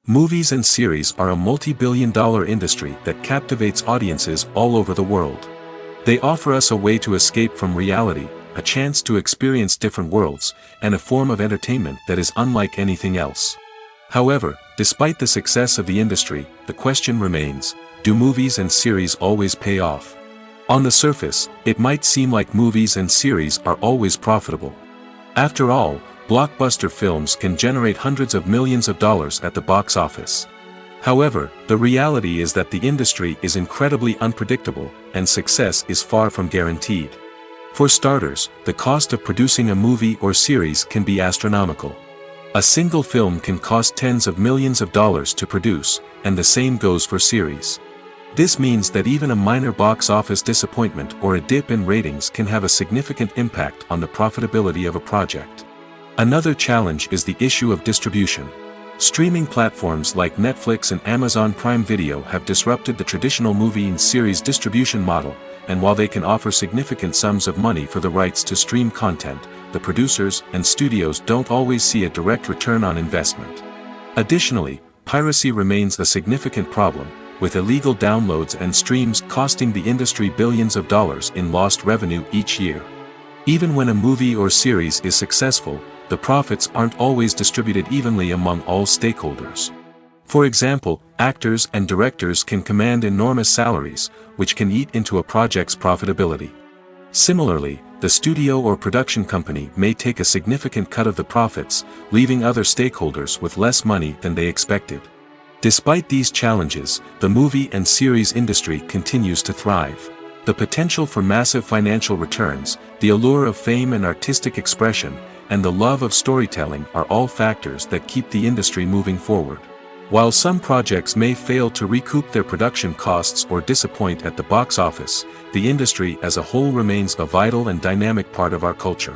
Movies and series are a multi-billion-dollar industry that captivates audiences all over the world. They offer us a way to escape from reality, a chance to experience different worlds, and a form of entertainment that is unlike anything else. However, despite the success of the industry, the question remains, do movies and series always pay off? On the surface, it might seem like movies and series are always profitable. After all, blockbuster films can generate hundreds of millions of dollars at the box office. However, the reality is that the industry is incredibly unpredictable, and success is far from guaranteed. For starters, the cost of producing a movie or series can be astronomical. A single film can cost tens of millions of dollars to produce, and the same goes for series. This means that even a minor box office disappointment or a dip in ratings can have a significant impact on the profitability of a project. Another challenge is the issue of distribution. Streaming platforms like Netflix and Amazon Prime Video have disrupted the traditional movie and series distribution model, and while they can offer significant sums of money for the rights to stream content, the producers and studios don't always see a direct return on investment. Additionally, piracy remains a significant problem, with illegal downloads and streams costing the industry billions of dollars in lost revenue each year. Even when a movie or series is successful, the profits aren't always distributed evenly among all stakeholders. For example, actors and directors can command enormous salaries, which can eat into a project's profitability. Similarly, the studio or production company may take a significant cut of the profits, leaving other stakeholders with less money than they expected. Despite these challenges, the movie and series industry continues to thrive. The potential for massive financial returns, the allure of fame and artistic expression, and the love of storytelling are all factors that keep the industry moving forward. While some projects may fail to recoup their production costs or disappoint at the box office, the industry as a whole remains a vital and dynamic part of our culture.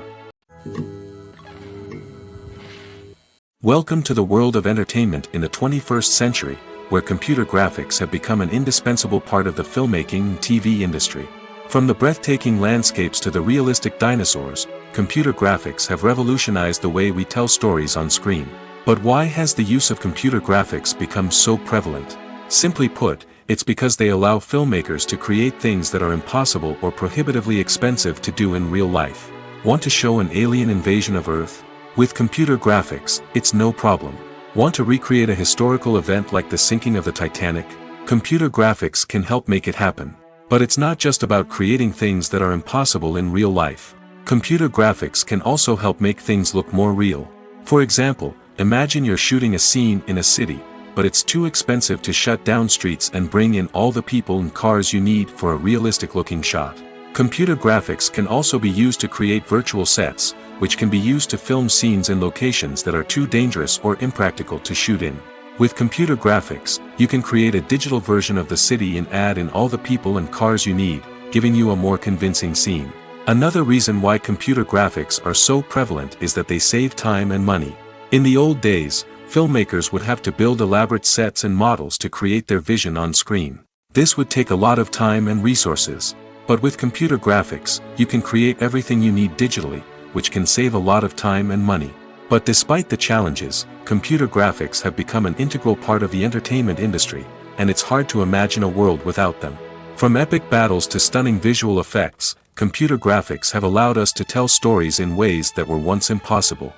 Welcome to the world of entertainment in the 21st century, where computer graphics have become an indispensable part of the filmmaking and TV industry. From the breathtaking landscapes to the realistic dinosaurs, computer graphics have revolutionized the way we tell stories on screen. But why has the use of computer graphics become so prevalent? Simply put, it's because they allow filmmakers to create things that are impossible or prohibitively expensive to do in real life. Want to show an alien invasion of Earth? With computer graphics, it's no problem. Want to recreate a historical event like the sinking of the Titanic? Computer graphics can help make it happen. But it's not just about creating things that are impossible in real life. Computer graphics can also help make things look more real. For example, imagine you're shooting a scene in a city, but it's too expensive to shut down streets and bring in all the people and cars you need for a realistic-looking shot. Computer graphics can also be used to create virtual sets, which can be used to film scenes in locations that are too dangerous or impractical to shoot in. With computer graphics, you can create a digital version of the city and add in all the people and cars you need, giving you a more convincing scene. Another reason why computer graphics are so prevalent is that they save time and money. In the old days, filmmakers would have to build elaborate sets and models to create their vision on screen. This would take a lot of time and resources. But with computer graphics, you can create everything you need digitally, which can save a lot of time and money. But despite the challenges, computer graphics have become an integral part of the entertainment industry, and it's hard to imagine a world without them. From epic battles to stunning visual effects, computer graphics have allowed us to tell stories in ways that were once impossible.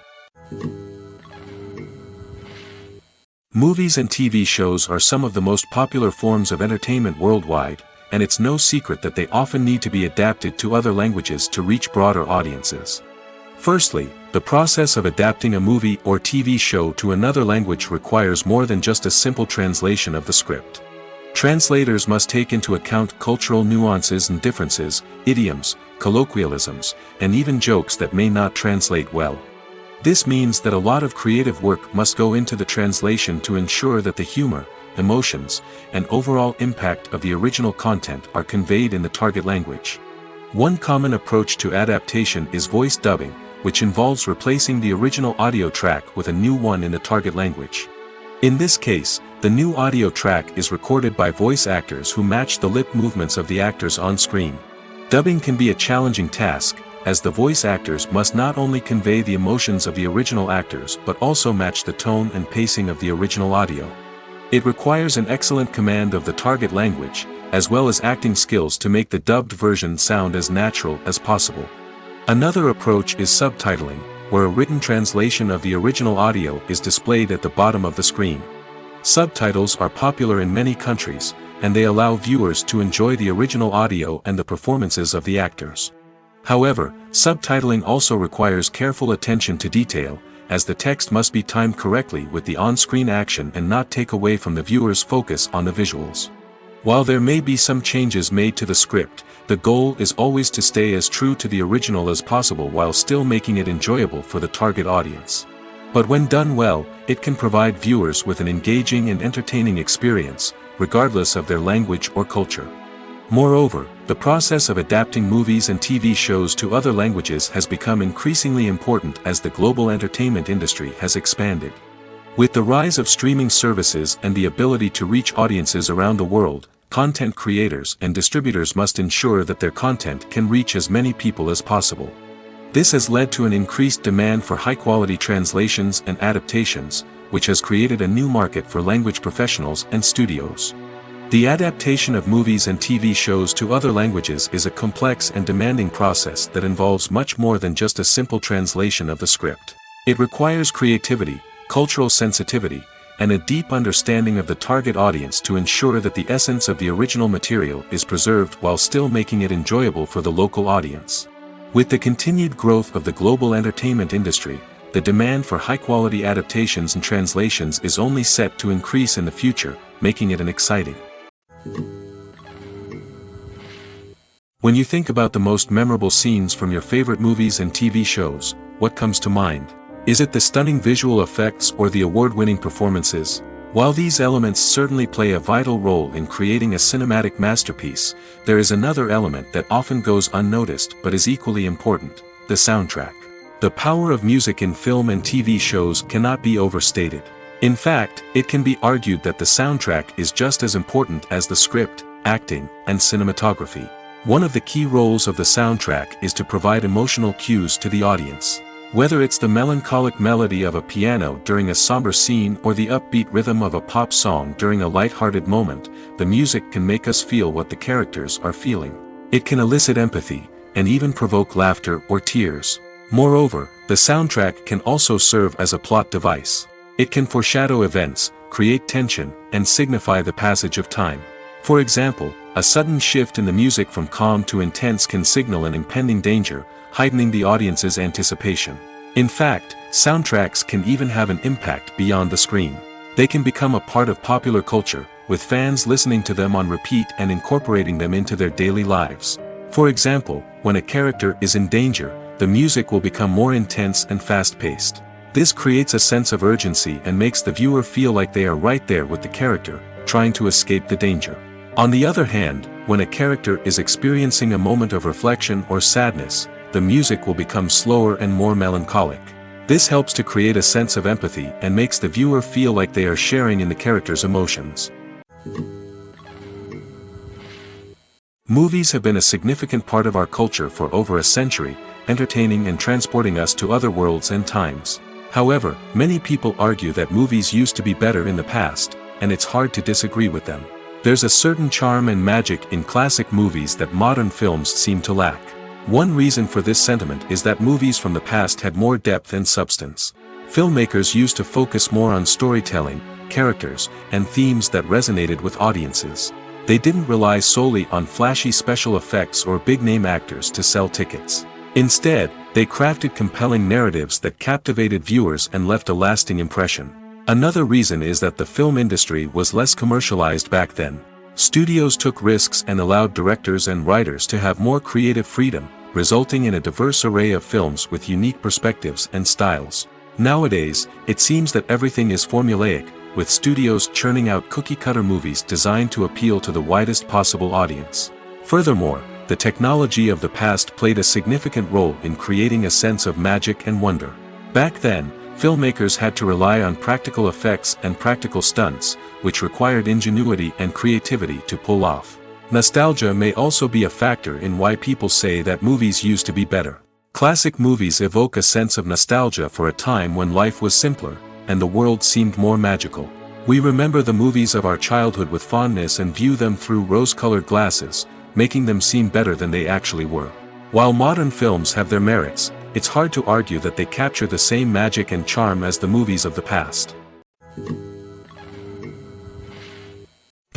Movies and TV shows are some of the most popular forms of entertainment worldwide, and it's no secret that they often need to be adapted to other languages to reach broader audiences. Firstly, the process of adapting a movie or TV show to another language requires more than just a simple translation of the script. Translators must take into account cultural nuances and differences, idioms, colloquialisms, and even jokes that may not translate well. This means that a lot of creative work must go into the translation to ensure that the humor, emotions, and overall impact of the original content are conveyed in the target language. One common approach to adaptation is voice dubbing, which involves replacing the original audio track with a new one in the target language. In this case, the new audio track is recorded by voice actors who match the lip movements of the actors on screen. Dubbing can be a challenging task, as the voice actors must not only convey the emotions of the original actors but also match the tone and pacing of the original audio. It requires an excellent command of the target language, as well as acting skills to make the dubbed version sound as natural as possible. Another approach is subtitling, where a written translation of the original audio is displayed at the bottom of the screen. Subtitles are popular in many countries, and they allow viewers to enjoy the original audio and the performances of the actors. However, subtitling also requires careful attention to detail, as the text must be timed correctly with the on-screen action and not take away from the viewer's focus on the visuals. While there may be some changes made to the script, the goal is always to stay as true to the original as possible while still making it enjoyable for the target audience. But when done well, it can provide viewers with an engaging and entertaining experience, regardless of their language or culture. Moreover, the process of adapting movies and TV shows to other languages has become increasingly important as the global entertainment industry has expanded. With the rise of streaming services and the ability to reach audiences around the world, content creators and distributors must ensure that their content can reach as many people as possible. This has led to an increased demand for high-quality translations and adaptations, which has created a new market for language professionals and studios. The adaptation of movies and TV shows to other languages is a complex and demanding process that involves much more than just a simple translation of the script. It requires creativity, cultural sensitivity, and a deep understanding of the target audience to ensure that the essence of the original material is preserved while still making it enjoyable for the local audience. With the continued growth of the global entertainment industry, the demand for high-quality adaptations and translations is only set to increase in the future, making it an exciting. When you think about the most memorable scenes from your favorite movies and TV shows, what comes to mind? Is it the stunning visual effects or the award-winning performances? While these elements certainly play a vital role in creating a cinematic masterpiece, there is another element that often goes unnoticed but is equally important: the soundtrack. The power of music in film and TV shows cannot be overstated. In fact, it can be argued that the soundtrack is just as important as the script, acting, and cinematography. One of the key roles of the soundtrack is to provide emotional cues to the audience. Whether it's the melancholic melody of a piano during a somber scene or the upbeat rhythm of a pop song during a light-hearted moment, the music can make us feel what the characters are feeling. It can elicit empathy, and even provoke laughter or tears. Moreover, the soundtrack can also serve as a plot device. It can foreshadow events, create tension, and signify the passage of time. For example, a sudden shift in the music from calm to intense can signal an impending danger, heightening the audience's anticipation. In fact, soundtracks can even have an impact beyond the screen. They can become a part of popular culture, with fans listening to them on repeat and incorporating them into their daily lives. For example, when a character is in danger, the music will become more intense and fast-paced. This creates a sense of urgency and makes the viewer feel like they are right there with the character, trying to escape the danger. On the other hand, when a character is experiencing a moment of reflection or sadness, the music will become slower and more melancholic. This helps to create a sense of empathy and makes the viewer feel like they are sharing in the character's emotions. Movies have been a significant part of our culture for over a century, entertaining and transporting us to other worlds and times. However, many people argue that movies used to be better in the past, and it's hard to disagree with them. There's a certain charm and magic in classic movies that modern films seem to lack. One reason for this sentiment is that movies from the past had more depth and substance. Filmmakers used to focus more on storytelling, characters, and themes that resonated with audiences. They didn't rely solely on flashy special effects or big-name actors to sell tickets. Instead, they crafted compelling narratives that captivated viewers and left a lasting impression. Another reason is that the film industry was less commercialized back then. Studios took risks and allowed directors and writers to have more creative freedom, resulting in a diverse array of films with unique perspectives and styles. Nowadays, it seems that everything is formulaic, with studios churning out cookie-cutter movies designed to appeal to the widest possible audience. Furthermore, the technology of the past played a significant role in creating a sense of magic and wonder. Back then, filmmakers had to rely on practical effects and practical stunts, which required ingenuity and creativity to pull off. Nostalgia may also be a factor in why people say that movies used to be better. Classic movies evoke a sense of nostalgia for a time when life was simpler, and the world seemed more magical. We remember the movies of our childhood with fondness and view them through rose-colored glasses, making them seem better than they actually were. While modern films have their merits, it's hard to argue that they capture the same magic and charm as the movies of the past.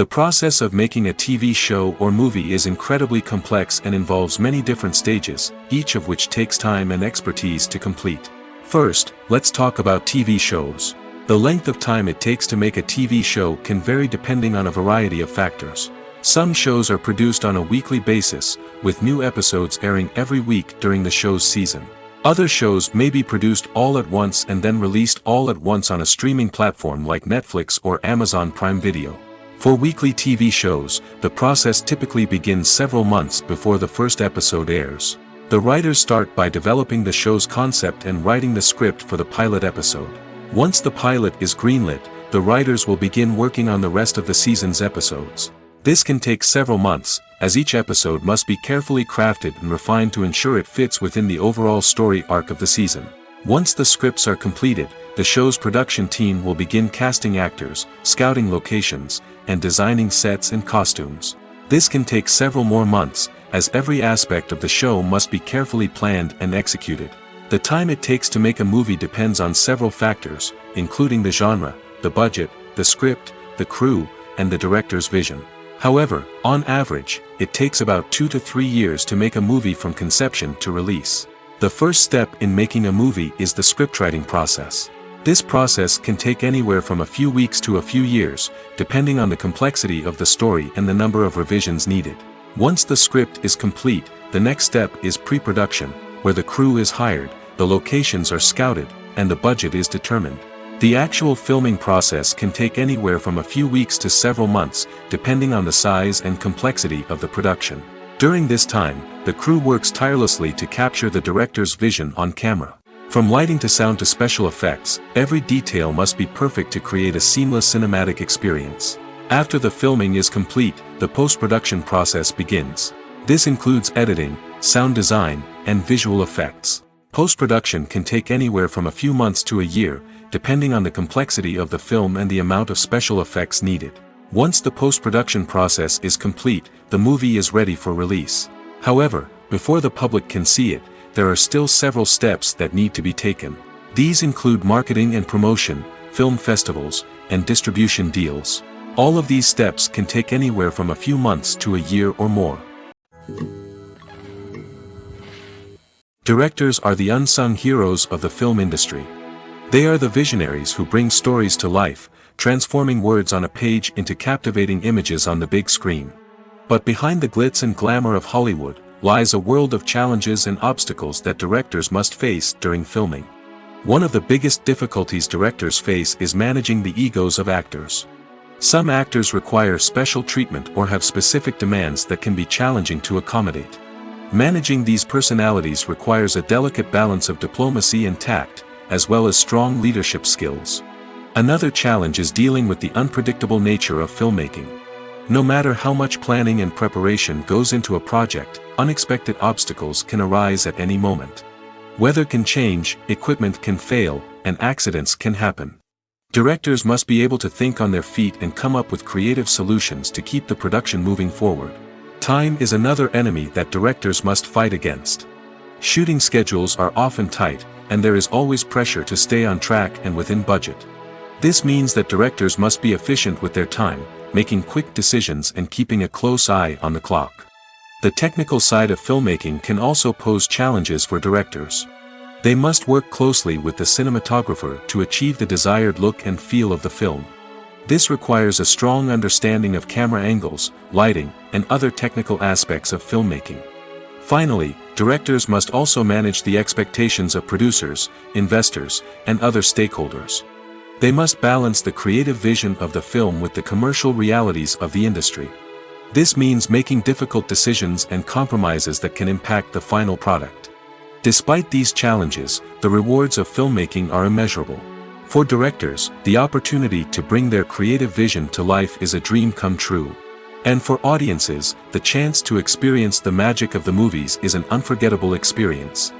The process of making a TV show or movie is incredibly complex and involves many different stages, each of which takes time and expertise to complete. First, let's talk about TV shows. The length of time it takes to make a TV show can vary depending on a variety of factors. Some shows are produced on a weekly basis, with new episodes airing every week during the show's season. Other shows may be produced all at once and then released all at once on a streaming platform like Netflix or Amazon Prime Video. For weekly TV shows, the process typically begins several months before the first episode airs. The writers start by developing the show's concept and writing the script for the pilot episode. Once the pilot is greenlit, the writers will begin working on the rest of the season's episodes. This can take several months, as each episode must be carefully crafted and refined to ensure it fits within the overall story arc of the season. Once the scripts are completed, the show's production team will begin casting actors, scouting locations, and designing sets and costumes. This can take several more months, as every aspect of the show must be carefully planned and executed. The time it takes to make a movie depends on several factors, including the genre, the budget, the script, the crew, and the director's vision. However, on average, it takes about 2 to 3 years to make a movie from conception to release. The first step in making a movie is the scriptwriting process. This process can take anywhere from a few weeks to a few years, depending on the complexity of the story and the number of revisions needed. Once the script is complete, the next step is pre-production, where the crew is hired, the locations are scouted, and the budget is determined. The actual filming process can take anywhere from a few weeks to several months, depending on the size and complexity of the production. During this time, the crew works tirelessly to capture the director's vision on camera. From lighting to sound to special effects, every detail must be perfect to create a seamless cinematic experience. After the filming is complete, the post-production process begins. This includes editing, sound design, and visual effects. Post-production can take anywhere from a few months to a year, depending on the complexity of the film and the amount of special effects needed. Once the post-production process is complete, the movie is ready for release. However, before the public can see it, there are still several steps that need to be taken. These include marketing and promotion, film festivals, and distribution deals. All of these steps can take anywhere from a few months to a year or more. Directors are the unsung heroes of the film industry. They are the visionaries who bring stories to life, transforming words on a page into captivating images on the big screen. But behind the glitz and glamour of Hollywood, lies a world of challenges and obstacles that directors must face during filming. One of the biggest difficulties directors face is managing the egos of actors. Some actors require special treatment or have specific demands that can be challenging to accommodate. Managing these personalities requires a delicate balance of diplomacy and tact, as well as strong leadership skills. Another challenge is dealing with the unpredictable nature of filmmaking. No matter how much planning and preparation goes into a project, unexpected obstacles can arise at any moment. Weather can change, equipment can fail, and accidents can happen. Directors must be able to think on their feet and come up with creative solutions to keep the production moving forward. Time is another enemy that directors must fight against. Shooting schedules are often tight, and there is always pressure to stay on track and within budget. This means that directors must be efficient with their time, making quick decisions and keeping a close eye on the clock. The technical side of filmmaking can also pose challenges for directors. They must work closely with the cinematographer to achieve the desired look and feel of the film. This requires a strong understanding of camera angles, lighting, and other technical aspects of filmmaking. Finally, directors must also manage the expectations of producers, investors, and other stakeholders. They must balance the creative vision of the film with the commercial realities of the industry. This means making difficult decisions and compromises that can impact the final product. Despite these challenges, the rewards of filmmaking are immeasurable. For directors, the opportunity to bring their creative vision to life is a dream come true. And for audiences, the chance to experience the magic of the movies is an unforgettable experience.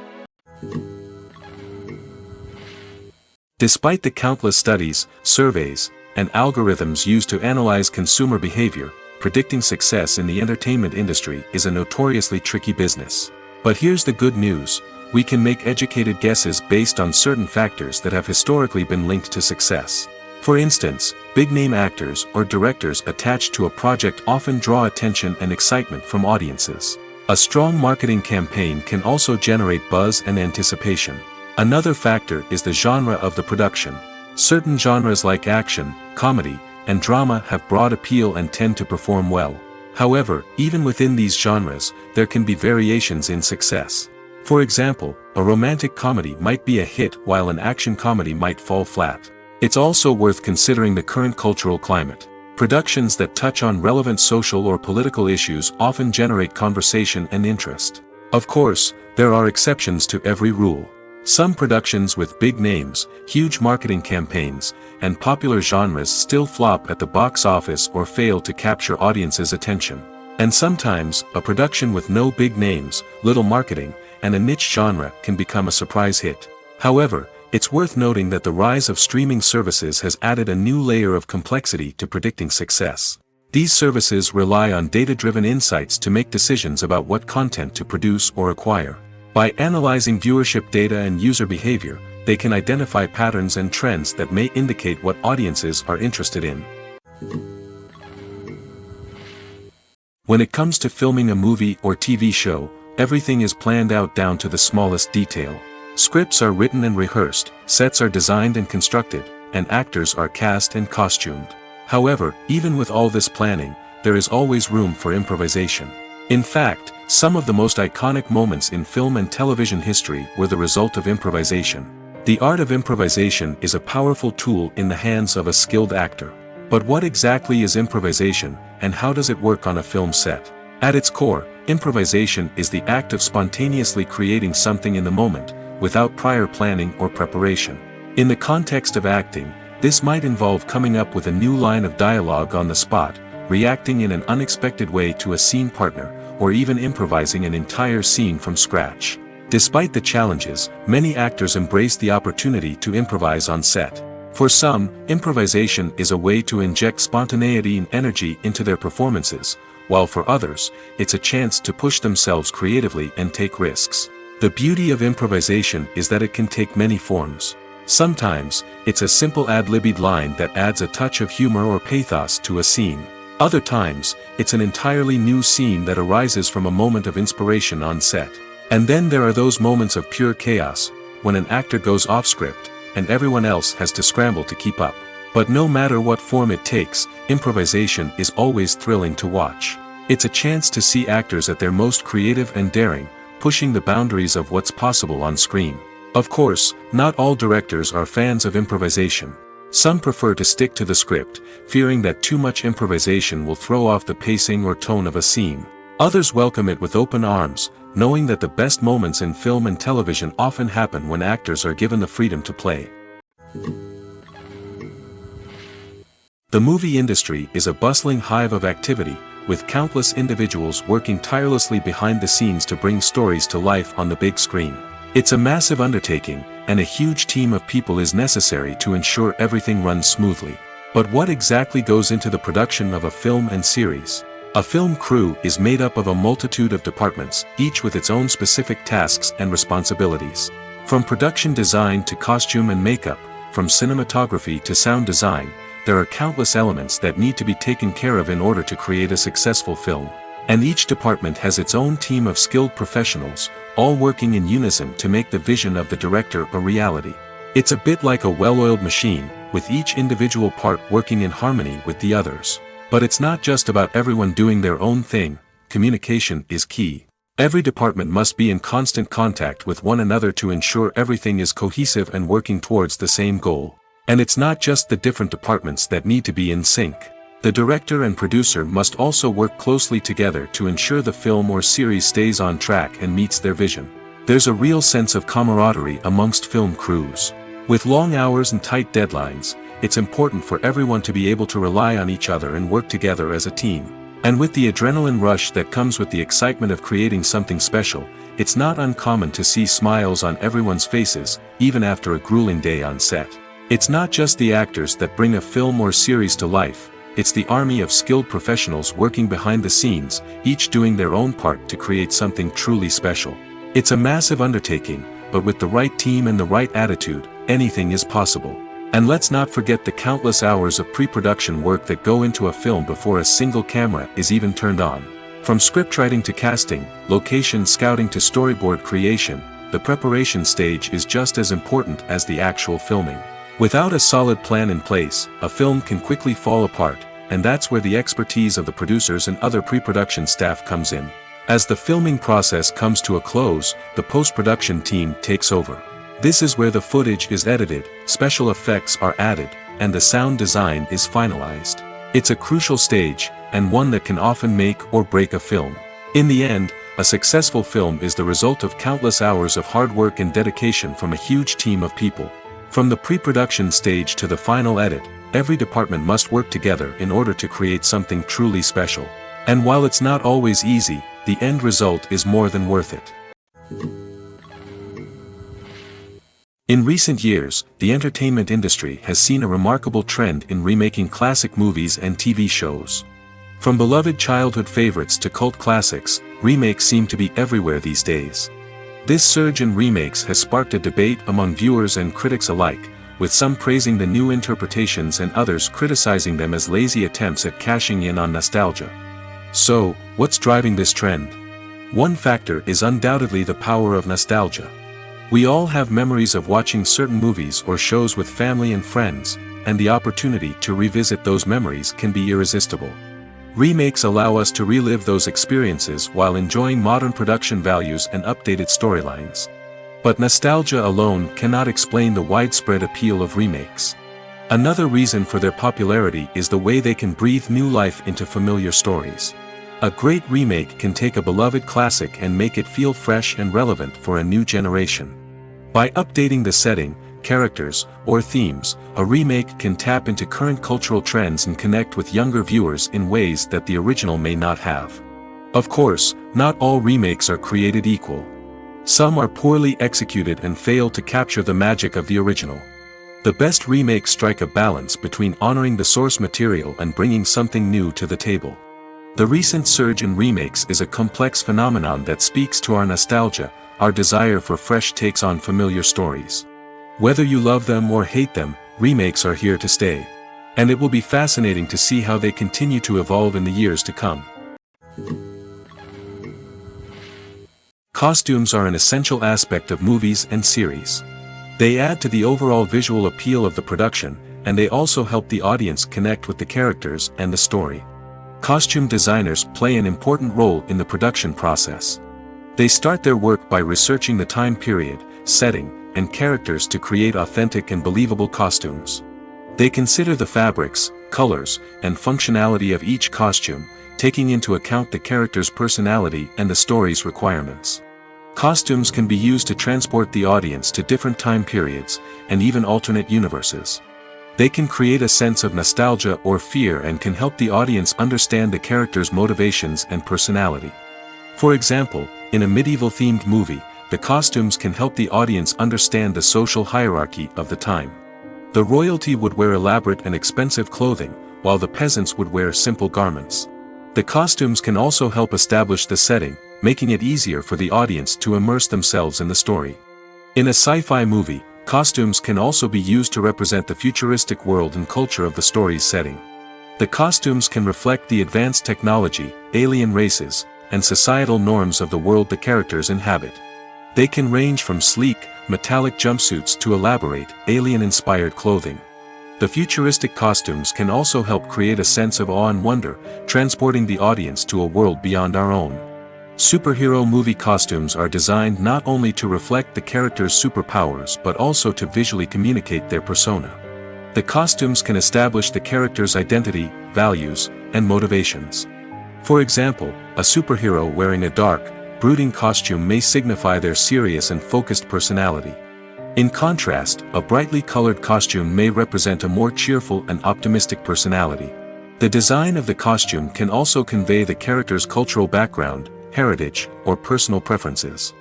Despite the countless studies, surveys, and algorithms used to analyze consumer behavior, predicting success in the entertainment industry is a notoriously tricky business. But here's the good news: we can make educated guesses based on certain factors that have historically been linked to success. For instance, big-name actors or directors attached to a project often draw attention and excitement from audiences. A strong marketing campaign can also generate buzz and anticipation. Another factor is the genre of the production. Certain genres like action, comedy, and drama have broad appeal and tend to perform well. However, even within these genres, there can be variations in success. For example, a romantic comedy might be a hit while an action comedy might fall flat. It's also worth considering the current cultural climate. Productions that touch on relevant social or political issues often generate conversation and interest. Of course, there are exceptions to every rule. Some productions with big names, huge marketing campaigns, and popular genres still flop at the box office or fail to capture audiences' attention. And sometimes, a production with no big names, little marketing, and a niche genre can become a surprise hit. However, it's worth noting that the rise of streaming services has added a new layer of complexity to predicting success. These services rely on data-driven insights to make decisions about what content to produce or acquire. By analyzing viewership data and user behavior, they can identify patterns and trends that may indicate what audiences are interested in. When it comes to filming a movie or TV show, everything is planned out down to the smallest detail. Scripts are written and rehearsed, sets are designed and constructed, and actors are cast and costumed. However, even with all this planning, there is always room for improvisation. In fact, some of the most iconic moments in film and television history were the result of improvisation. The art of improvisation is a powerful tool in the hands of a skilled actor. But what exactly is improvisation, and how does it work on a film set? At its core, improvisation is the act of spontaneously creating something in the moment, without prior planning or preparation. In the context of acting, this might involve coming up with a new line of dialogue on the spot, reacting in an unexpected way to a scene partner, or even improvising an entire scene from scratch. Despite the challenges, many actors embrace the opportunity to improvise on set. For some, improvisation is a way to inject spontaneity and energy into their performances, while for others, it's a chance to push themselves creatively and take risks. The beauty of improvisation is that it can take many forms. Sometimes, it's a simple ad-libbed line that adds a touch of humor or pathos to a scene. Other times, it's an entirely new scene that arises from a moment of inspiration on set. And then there are those moments of pure chaos, when an actor goes off script, and everyone else has to scramble to keep up. But no matter what form it takes, improvisation is always thrilling to watch. It's a chance to see actors at their most creative and daring, pushing the boundaries of what's possible on screen. Of course, not all directors are fans of improvisation. Some prefer to stick to the script, fearing that too much improvisation will throw off the pacing or tone of a scene. Others welcome it with open arms, knowing that the best moments in film and television often happen when actors are given the freedom to play. The movie industry is a bustling hive of activity, with countless individuals working tirelessly behind the scenes to bring stories to life on the big screen. It's a massive undertaking, and a huge team of people is necessary to ensure everything runs smoothly. But what exactly goes into the production of a film and series? A film crew is made up of a multitude of departments, each with its own specific tasks and responsibilities. From production design to costume and makeup, from cinematography to sound design, there are countless elements that need to be taken care of in order to create a successful film. And each department has its own team of skilled professionals, all working in unison to make the vision of the director a reality. It's a bit like a well-oiled machine, with each individual part working in harmony with the others. But it's not just about everyone doing their own thing. Communication is key. Every department must be in constant contact with one another to ensure everything is cohesive and working towards the same goal. And it's not just the different departments that need to be in sync. The director and producer must also work closely together to ensure the film or series stays on track and meets their vision. There's a real sense of camaraderie amongst film crews. With long hours and tight deadlines, it's important for everyone to be able to rely on each other and work together as a team. And with the adrenaline rush that comes with the excitement of creating something special, it's not uncommon to see smiles on everyone's faces, even after a grueling day on set. It's not just the actors that bring a film or series to life, it's the army of skilled professionals working behind the scenes, each doing their own part to create something truly special. It's a massive undertaking, but with the right team and the right attitude, anything is possible. And let's not forget the countless hours of pre-production work that go into a film before a single camera is even turned on. From scriptwriting to casting, location scouting to storyboard creation, the preparation stage is just as important as the actual filming. Without a solid plan in place, a film can quickly fall apart, and that's where the expertise of the producers and other pre-production staff comes in. As the filming process comes to a close, the post-production team takes over. This is where the footage is edited, special effects are added, and the sound design is finalized. It's a crucial stage, and one that can often make or break a film. In the end, a successful film is the result of countless hours of hard work and dedication from a huge team of people. From the pre-production stage to the final edit, every department must work together in order to create something truly special. And while it's not always easy, the end result is more than worth it. In recent years, the entertainment industry has seen a remarkable trend in remaking classic movies and TV shows. From beloved childhood favorites to cult classics, remakes seem to be everywhere these days. This surge in remakes has sparked a debate among viewers and critics alike, with some praising the new interpretations and others criticizing them as lazy attempts at cashing in on nostalgia. So, what's driving this trend? One factor is undoubtedly the power of nostalgia. We all have memories of watching certain movies or shows with family and friends, and the opportunity to revisit those memories can be irresistible. Remakes allow us to relive those experiences while enjoying modern production values and updated storylines. But nostalgia alone cannot explain the widespread appeal of remakes. Another reason for their popularity is the way they can breathe new life into familiar stories. A great remake can take a beloved classic and make it feel fresh and relevant for a new generation. By updating the setting, characters, or themes, a remake can tap into current cultural trends and connect with younger viewers in ways that the original may not have. Of course, not all remakes are created equal. Some are poorly executed and fail to capture the magic of the original. The best remakes strike a balance between honoring the source material and bringing something new to the table. The recent surge in remakes is a complex phenomenon that speaks to our nostalgia, our desire for fresh takes on familiar stories. Whether you love them or hate them, remakes are here to stay. And it will be fascinating to see how they continue to evolve in the years to come. Costumes are an essential aspect of movies and series. They add to the overall visual appeal of the production, and they also help the audience connect with the characters and the story. Costume designers play an important role in the production process. They start their work by researching the time period, setting, and characters to create authentic and believable costumes. They consider the fabrics, colors, and functionality of each costume, taking into account the character's personality and the story's requirements. Costumes can be used to transport the audience to different time periods, and even alternate universes. They can create a sense of nostalgia or fear and can help the audience understand the character's motivations and personality. For example, in a medieval-themed movie, the costumes can help the audience understand the social hierarchy of the time. The royalty would wear elaborate and expensive clothing, while the peasants would wear simple garments. The costumes can also help establish the setting, making it easier for the audience to immerse themselves in the story. In a sci-fi movie, costumes can also be used to represent the futuristic world and culture of the story's setting. The costumes can reflect the advanced technology, alien races, and societal norms of the world the characters inhabit. They can range from sleek, metallic jumpsuits to elaborate, alien-inspired clothing. The futuristic costumes can also help create a sense of awe and wonder, transporting the audience to a world beyond our own. Superhero movie costumes are designed not only to reflect the character's superpowers but also to visually communicate their persona. The costumes can establish the character's identity, values, and motivations. For example, a superhero wearing a dark, brooding costume may signify their serious and focused personality. In contrast, a brightly colored costume may represent a more cheerful and optimistic personality. The design of the costume can also convey the character's cultural background, heritage, or personal preferences.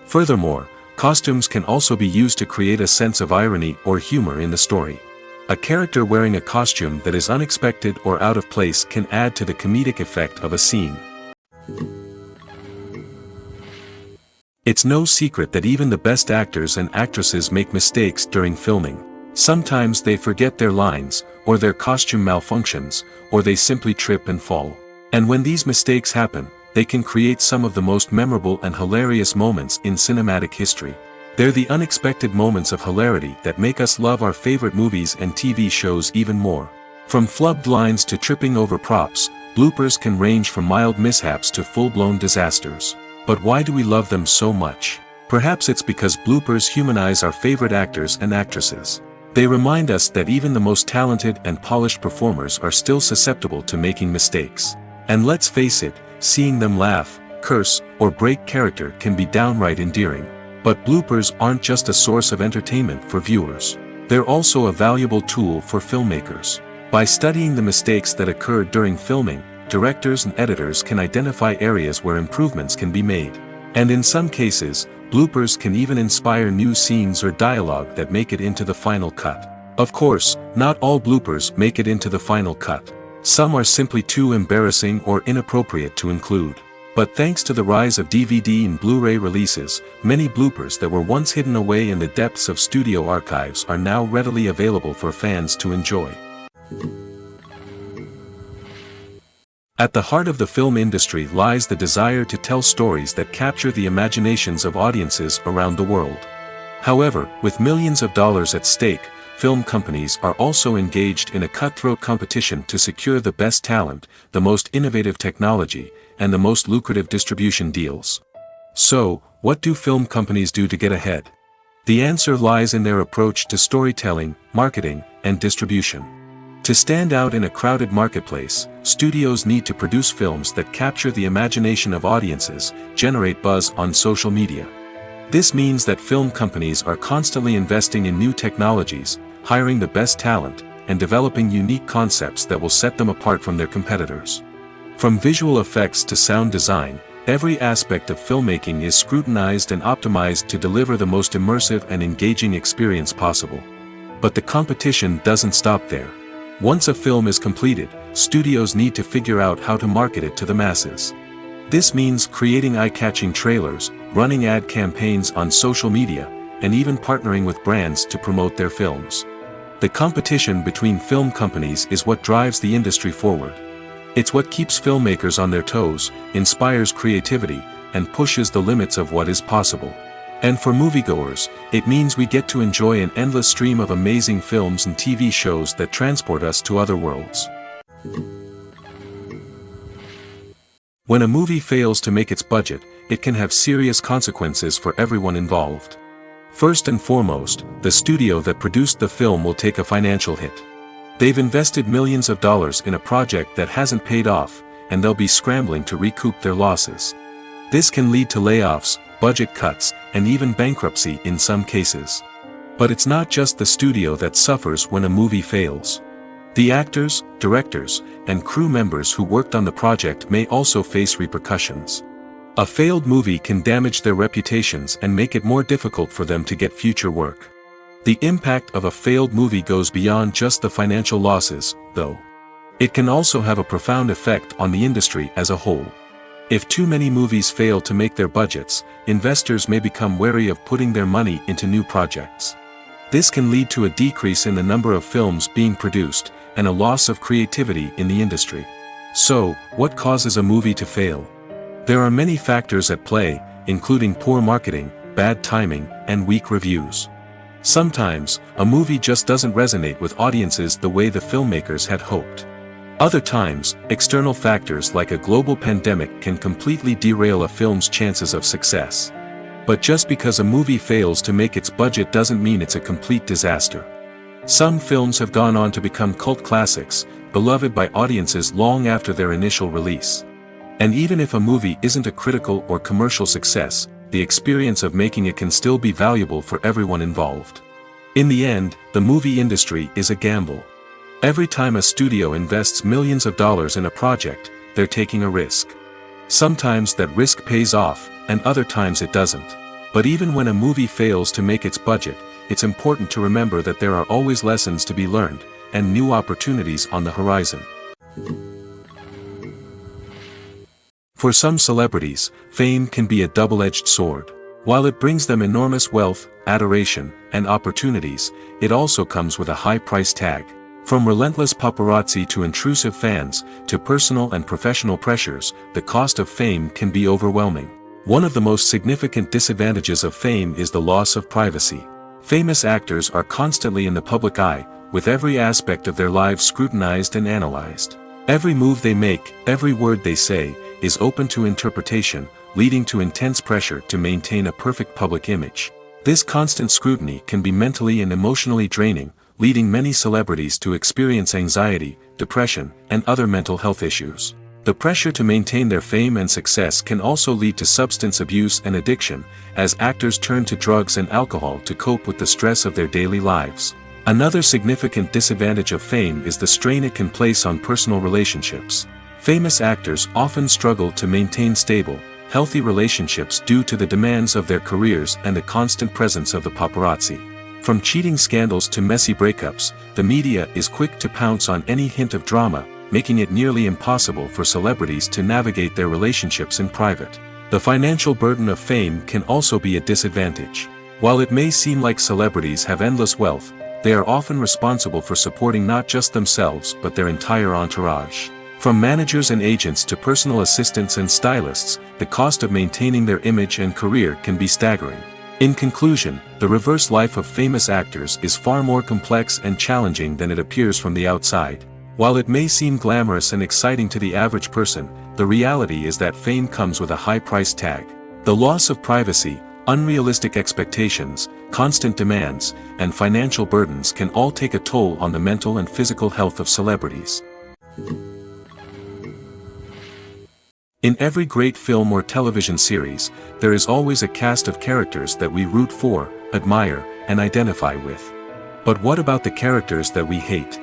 Furthermore, costumes can also be used to create a sense of irony or humor in the story. A character wearing a costume that is unexpected or out of place can add to the comedic effect of a scene. It's no secret that even the best actors and actresses make mistakes during filming. Sometimes they forget their lines, or their costume malfunctions, or they simply trip and fall. And when these mistakes happen, they can create some of the most memorable and hilarious moments in cinematic history. They're the unexpected moments of hilarity that make us love our favorite movies and TV shows even more. From flubbed lines to tripping over props, bloopers can range from mild mishaps to full-blown disasters. But why do we love them so much? Perhaps it's because bloopers humanize our favorite actors and actresses. They remind us that even the most talented and polished performers are still susceptible to making mistakes. And let's face it, seeing them laugh, curse, or break character can be downright endearing. But bloopers aren't just a source of entertainment for viewers. They're also a valuable tool for filmmakers. By studying the mistakes that occurred during filming, directors and editors can identify areas where improvements can be made. And in some cases, bloopers can even inspire new scenes or dialogue that make it into the final cut. Of course, not all bloopers make it into the final cut. Some are simply too embarrassing or inappropriate to include. But thanks to the rise of DVD and Blu-ray releases, many bloopers that were once hidden away in the depths of studio archives are now readily available for fans to enjoy. At the heart of the film industry lies the desire to tell stories that capture the imaginations of audiences around the world. However, with millions of dollars at stake, film companies are also engaged in a cutthroat competition to secure the best talent, the most innovative technology, and the most lucrative distribution deals. So, what do film companies do to get ahead? The answer lies in their approach to storytelling, marketing, and distribution. To stand out in a crowded marketplace, studios need to produce films that capture the imagination of audiences, generate buzz on social media. This means that film companies are constantly investing in new technologies, hiring the best talent, and developing unique concepts that will set them apart from their competitors. From visual effects to sound design, every aspect of filmmaking is scrutinized and optimized to deliver the most immersive and engaging experience possible. But the competition doesn't stop there. Once a film is completed, studios need to figure out how to market it to the masses. This means creating eye-catching trailers, running ad campaigns on social media, and even partnering with brands to promote their films. The competition between film companies is what drives the industry forward. It's what keeps filmmakers on their toes, inspires creativity, and pushes the limits of what is possible. And for moviegoers, it means we get to enjoy an endless stream of amazing films and TV shows that transport us to other worlds. When a movie fails to make its budget, it can have serious consequences for everyone involved. First and foremost, the studio that produced the film will take a financial hit. They've invested millions of dollars in a project that hasn't paid off, and they'll be scrambling to recoup their losses. This can lead to layoffs, budget cuts, and even bankruptcy in some cases. But it's not just the studio that suffers when a movie fails. The actors, directors, and crew members who worked on the project may also face repercussions. A failed movie can damage their reputations and make it more difficult for them to get future work. The impact of a failed movie goes beyond just the financial losses, though. It can also have a profound effect on the industry as a whole. If too many movies fail to make their budgets, investors may become wary of putting their money into new projects. This can lead to a decrease in the number of films being produced, and a loss of creativity in the industry. So, what causes a movie to fail? There are many factors at play, including poor marketing, bad timing, and weak reviews. Sometimes, a movie just doesn't resonate with audiences the way the filmmakers had hoped. Other times, external factors like a global pandemic can completely derail a film's chances of success. But just because a movie fails to make its budget doesn't mean it's a complete disaster. Some films have gone on to become cult classics, beloved by audiences long after their initial release. And even if a movie isn't a critical or commercial success, the experience of making it can still be valuable for everyone involved. In the end, the movie industry is a gamble. Every time a studio invests millions of dollars in a project, they're taking a risk. Sometimes that risk pays off, and other times it doesn't. But even when a movie fails to make its budget, it's important to remember that there are always lessons to be learned, and new opportunities on the horizon. For some celebrities, fame can be a double-edged sword. While it brings them enormous wealth, adoration, and opportunities, it also comes with a high price tag. From relentless paparazzi to intrusive fans, to personal and professional pressures, the cost of fame can be overwhelming. One of the most significant disadvantages of fame is the loss of privacy. Famous actors are constantly in the public eye, with every aspect of their lives scrutinized and analyzed. Every move they make, every word they say, is open to interpretation, leading to intense pressure to maintain a perfect public image. This constant scrutiny can be mentally and emotionally draining, leading many celebrities to experience anxiety, depression, and other mental health issues. The pressure to maintain their fame and success can also lead to substance abuse and addiction, as actors turn to drugs and alcohol to cope with the stress of their daily lives. Another significant disadvantage of fame is the strain it can place on personal relationships. Famous actors often struggle to maintain stable, healthy relationships due to the demands of their careers and the constant presence of the paparazzi. From cheating scandals to messy breakups, the media is quick to pounce on any hint of drama, making it nearly impossible for celebrities to navigate their relationships in private. The financial burden of fame can also be a disadvantage. While it may seem like celebrities have endless wealth, they are often responsible for supporting not just themselves but their entire entourage. From managers and agents to personal assistants and stylists, the cost of maintaining their image and career can be staggering. In conclusion, the reverse life of famous actors is far more complex and challenging than it appears from the outside. While it may seem glamorous and exciting to the average person, the reality is that fame comes with a high price tag. The loss of privacy, unrealistic expectations, constant demands, and financial burdens can all take a toll on the mental and physical health of celebrities. In every great film or television series, there is always a cast of characters that we root for, admire, and identify with. But what about the characters that we hate?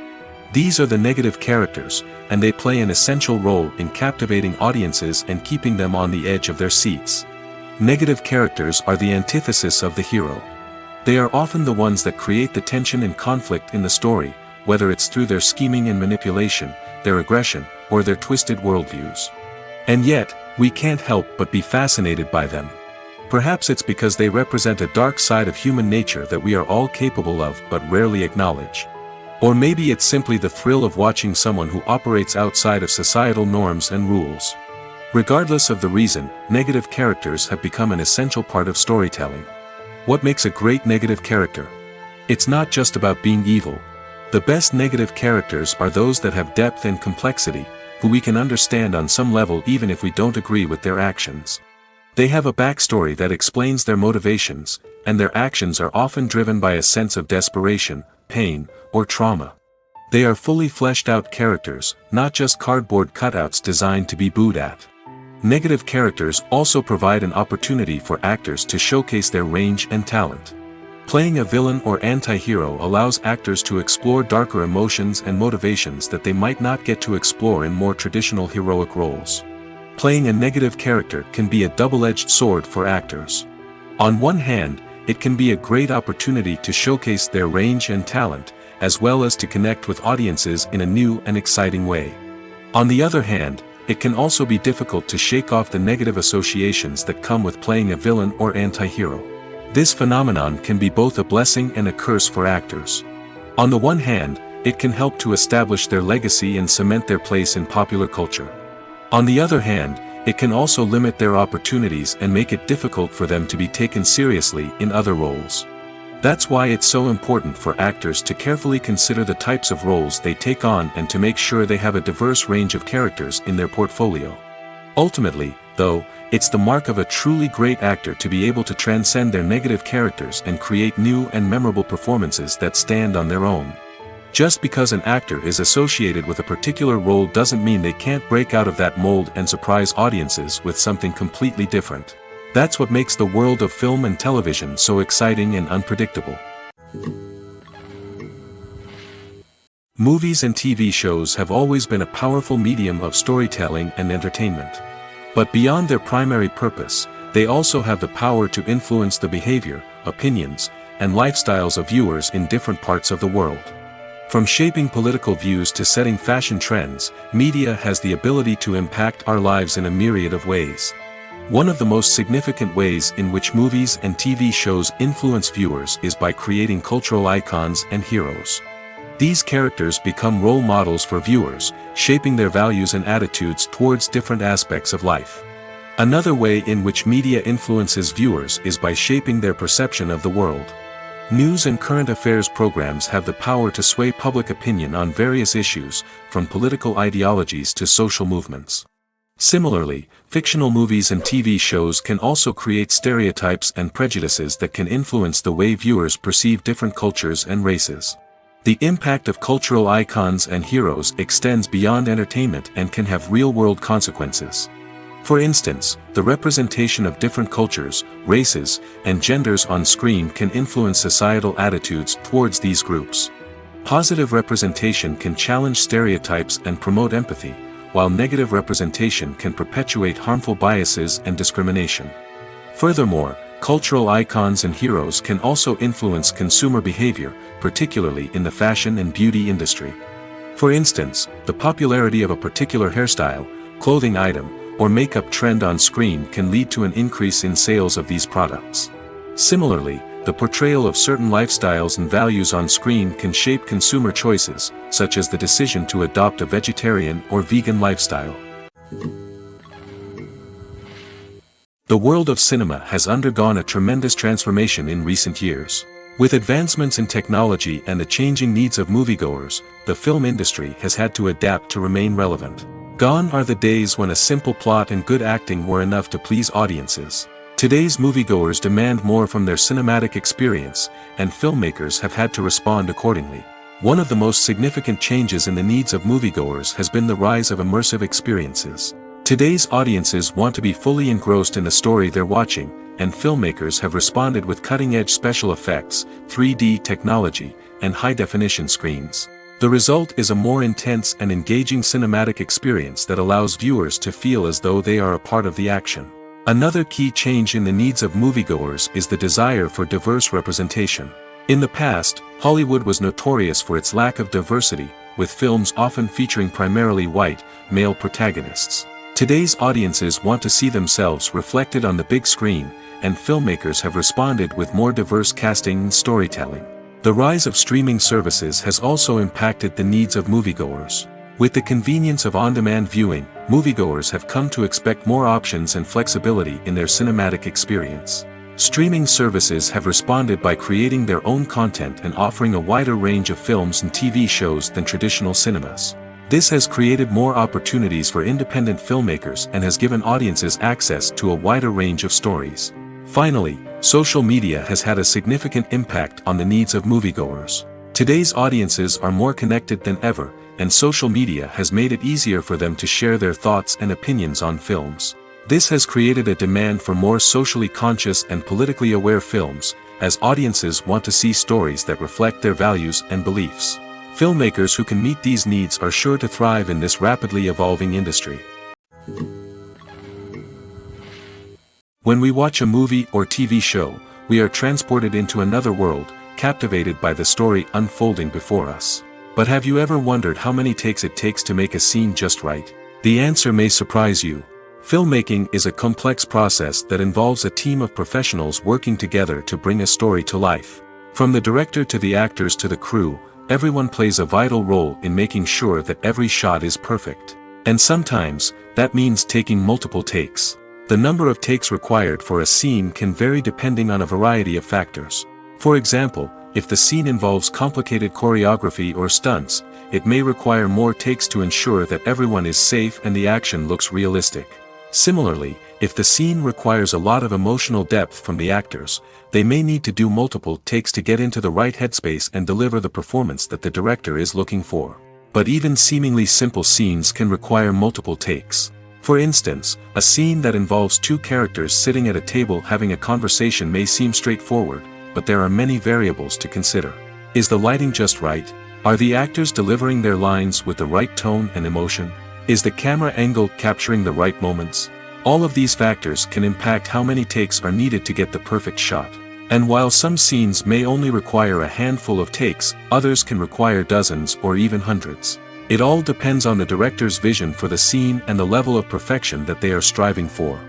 These are the negative characters, and they play an essential role in captivating audiences and keeping them on the edge of their seats. Negative characters are the antithesis of the hero. They are often the ones that create the tension and conflict in the story, whether it's through their scheming and manipulation, their aggression, or their twisted worldviews. And yet, we can't help but be fascinated by them. Perhaps it's because they represent a dark side of human nature that we are all capable of but rarely acknowledge. Or maybe it's simply the thrill of watching someone who operates outside of societal norms and rules. Regardless of the reason, negative characters have become an essential part of storytelling. What makes a great negative character? It's not just about being evil. The best negative characters are those that have depth and complexity, who we can understand on some level even if we don't agree with their actions. They have a backstory that explains their motivations, and their actions are often driven by a sense of desperation, pain, or trauma. They are fully fleshed out characters, not just cardboard cutouts designed to be booed at. Negative characters also provide an opportunity for actors to showcase their range and talent. Playing a villain or anti-hero allows actors to explore darker emotions and motivations that they might not get to explore in more traditional heroic roles. Playing a negative character can be a double-edged sword for actors. On one hand, it can be a great opportunity to showcase their range and talent, as well as to connect with audiences in a new and exciting way. On the other hand, it can also be difficult to shake off the negative associations that come with playing a villain or anti-hero. This phenomenon can be both a blessing and a curse for actors. On the one hand, it can help to establish their legacy and cement their place in popular culture. On the other hand, it can also limit their opportunities and make it difficult for them to be taken seriously in other roles. That's why it's so important for actors to carefully consider the types of roles they take on and to make sure they have a diverse range of characters in their portfolio. Ultimately, though, it's the mark of a truly great actor to be able to transcend their negative characters and create new and memorable performances that stand on their own. Just because an actor is associated with a particular role doesn't mean they can't break out of that mold and surprise audiences with something completely different. That's what makes the world of film and television so exciting and unpredictable. Movies and TV shows have always been a powerful medium of storytelling and entertainment. But beyond their primary purpose, they also have the power to influence the behavior, opinions, and lifestyles of viewers in different parts of the world. From shaping political views to setting fashion trends, media has the ability to impact our lives in a myriad of ways. One of the most significant ways in which movies and TV shows influence viewers is by creating cultural icons and heroes. These characters become role models for viewers, shaping their values and attitudes towards different aspects of life. Another way in which media influences viewers is by shaping their perception of the world. News and current affairs programs have the power to sway public opinion on various issues, from political ideologies to social movements. Similarly, fictional movies and TV shows can also create stereotypes and prejudices that can influence the way viewers perceive different cultures and races. The impact of cultural icons and heroes extends beyond entertainment and can have real-world consequences. For instance, the representation of different cultures, races, and genders on screen can influence societal attitudes towards these groups. Positive representation can challenge stereotypes and promote empathy, while negative representation can perpetuate harmful biases and discrimination. Furthermore, cultural icons and heroes can also influence consumer behavior, particularly in the fashion and beauty industry. For instance, the popularity of a particular hairstyle, clothing item, or makeup trend on screen can lead to an increase in sales of these products. Similarly, the portrayal of certain lifestyles and values on screen can shape consumer choices, such as the decision to adopt a vegetarian or vegan lifestyle. The world of cinema has undergone a tremendous transformation in recent years. With advancements in technology and the changing needs of moviegoers, the film industry has had to adapt to remain relevant. Gone are the days when a simple plot and good acting were enough to please audiences. Today's moviegoers demand more from their cinematic experience, and filmmakers have had to respond accordingly. One of the most significant changes in the needs of moviegoers has been the rise of immersive experiences. Today's audiences want to be fully engrossed in the story they're watching, and filmmakers have responded with cutting-edge special effects, 3D technology, and high-definition screens. The result is a more intense and engaging cinematic experience that allows viewers to feel as though they are a part of the action. Another key change in the needs of moviegoers is the desire for diverse representation. In the past, Hollywood was notorious for its lack of diversity, with films often featuring primarily white, male protagonists. Today's audiences want to see themselves reflected on the big screen, and filmmakers have responded with more diverse casting and storytelling. The rise of streaming services has also impacted the needs of moviegoers. With the convenience of on-demand viewing, moviegoers have come to expect more options and flexibility in their cinematic experience. Streaming services have responded by creating their own content and offering a wider range of films and TV shows than traditional cinemas. This has created more opportunities for independent filmmakers and has given audiences access to a wider range of stories. Finally, social media has had a significant impact on the needs of moviegoers. Today's audiences are more connected than ever, and social media has made it easier for them to share their thoughts and opinions on films. This has created a demand for more socially conscious and politically aware films, as audiences want to see stories that reflect their values and beliefs. Filmmakers who can meet these needs are sure to thrive in this rapidly evolving industry. When we watch a movie or TV show, we are transported into another world, captivated by the story unfolding before us. But have you ever wondered how many takes it takes to make a scene just right? The answer may surprise you. Filmmaking is a complex process that involves a team of professionals working together to bring a story to life. From the director to the actors to the crew, everyone plays a vital role in making sure that every shot is perfect. And sometimes, that means taking multiple takes. The number of takes required for a scene can vary depending on a variety of factors. For example, if the scene involves complicated choreography or stunts, it may require more takes to ensure that everyone is safe and the action looks realistic. Similarly, if the scene requires a lot of emotional depth from the actors, they may need to do multiple takes to get into the right headspace and deliver the performance that the director is looking for. But even seemingly simple scenes can require multiple takes. For instance, a scene that involves two characters sitting at a table having a conversation may seem straightforward, but there are many variables to consider. Is the lighting just right? Are the actors delivering their lines with the right tone and emotion? Is the camera angle capturing the right moments? All of these factors can impact how many takes are needed to get the perfect shot. And while some scenes may only require a handful of takes, others can require dozens or even hundreds. It all depends on the director's vision for the scene and the level of perfection that they are striving for.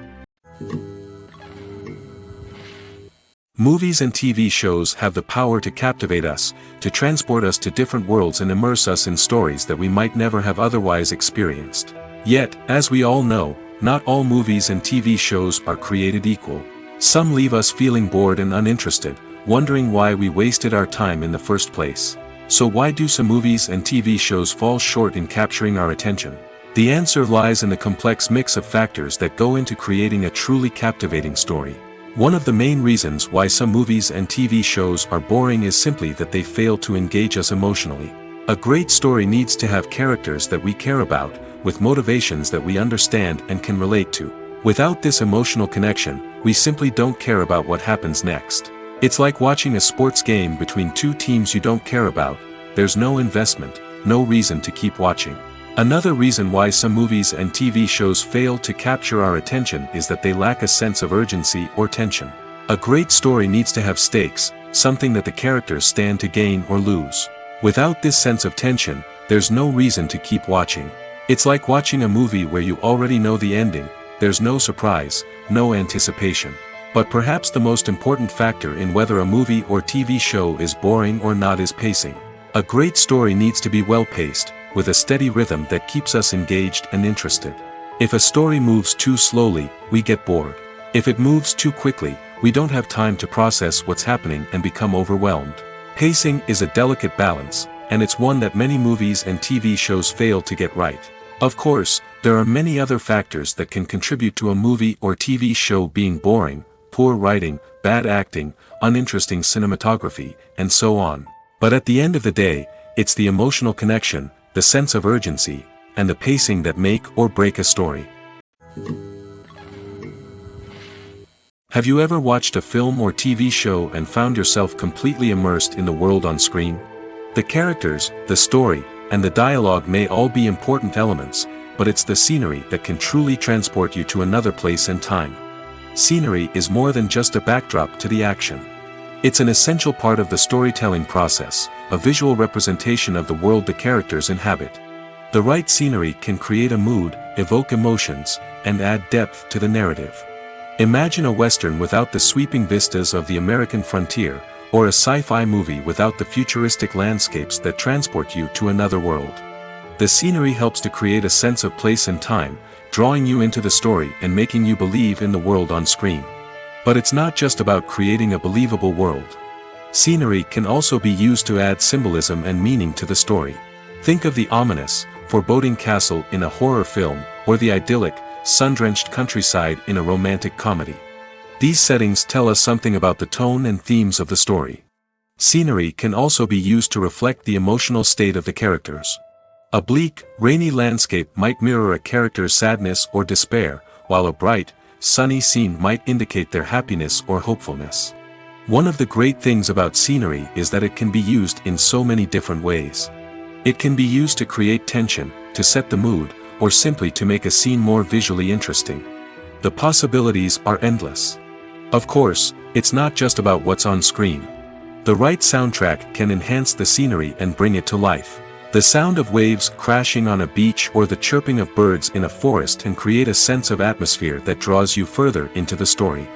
Movies and TV shows have the power to captivate us, to transport us to different worlds and immerse us in stories that we might never have otherwise experienced. Yet, as we all know, not all movies and TV shows are created equal. Some leave us feeling bored and uninterested, wondering why we wasted our time in the first place. So why do some movies and TV shows fall short in capturing our attention? The answer lies in the complex mix of factors that go into creating a truly captivating story. One of the main reasons why some movies and TV shows are boring is simply that they fail to engage us emotionally. A great story needs to have characters that we care about, with motivations that we understand and can relate to. Without this emotional connection, we simply don't care about what happens next. It's like watching a sports game between two teams you don't care about. There's no investment, no reason to keep watching. Another reason why some movies and TV shows fail to capture our attention is that they lack a sense of urgency or tension. A great story needs to have stakes, something that the characters stand to gain or lose. Without this sense of tension, there's no reason to keep watching. It's like watching a movie where you already know the ending. There's no surprise, no anticipation. But perhaps the most important factor in whether a movie or TV show is boring or not is pacing. A great story needs to be well-paced, with a steady rhythm that keeps us engaged and interested. If a story moves too slowly, we get bored. If it moves too quickly, we don't have time to process what's happening and become overwhelmed. Pacing is a delicate balance, and it's one that many movies and TV shows fail to get right. Of course, there are many other factors that can contribute to a movie or TV show being boring: poor writing, bad acting, uninteresting cinematography, and so on. But at the end of the day, it's the emotional connection, the sense of urgency, and the pacing that make or break a story. Have you ever watched a film or TV show and found yourself completely immersed in the world on screen? The characters, the story, and the dialogue may all be important elements, but it's the scenery that can truly transport you to another place and time. Scenery is more than just a backdrop to the action. It's an essential part of the storytelling process, a visual representation of the world the characters inhabit. The right scenery can create a mood, evoke emotions, and add depth to the narrative. Imagine a Western without the sweeping vistas of the American frontier, or a sci-fi movie without the futuristic landscapes that transport you to another world. The scenery helps to create a sense of place and time, drawing you into the story and making you believe in the world on screen. But it's not just about creating a believable world. Scenery can also be used to add symbolism and meaning to the story. Think of the ominous, foreboding castle in a horror film, or the idyllic, sun-drenched countryside in a romantic comedy. These settings tell us something about the tone and themes of the story. Scenery can also be used to reflect the emotional state of the characters. A bleak, rainy landscape might mirror a character's sadness or despair, while a bright, sunny scene might indicate their happiness or hopefulness. One of the great things about scenery is that it can be used in so many different ways. It can be used to create tension, to set the mood, or simply to make a scene more visually interesting. The possibilities are endless. Of course, it's not just about what's on screen. The right soundtrack can enhance the scenery and bring it to life. The sound of waves crashing on a beach or the chirping of birds in a forest can create a sense of atmosphere that draws you further into the story.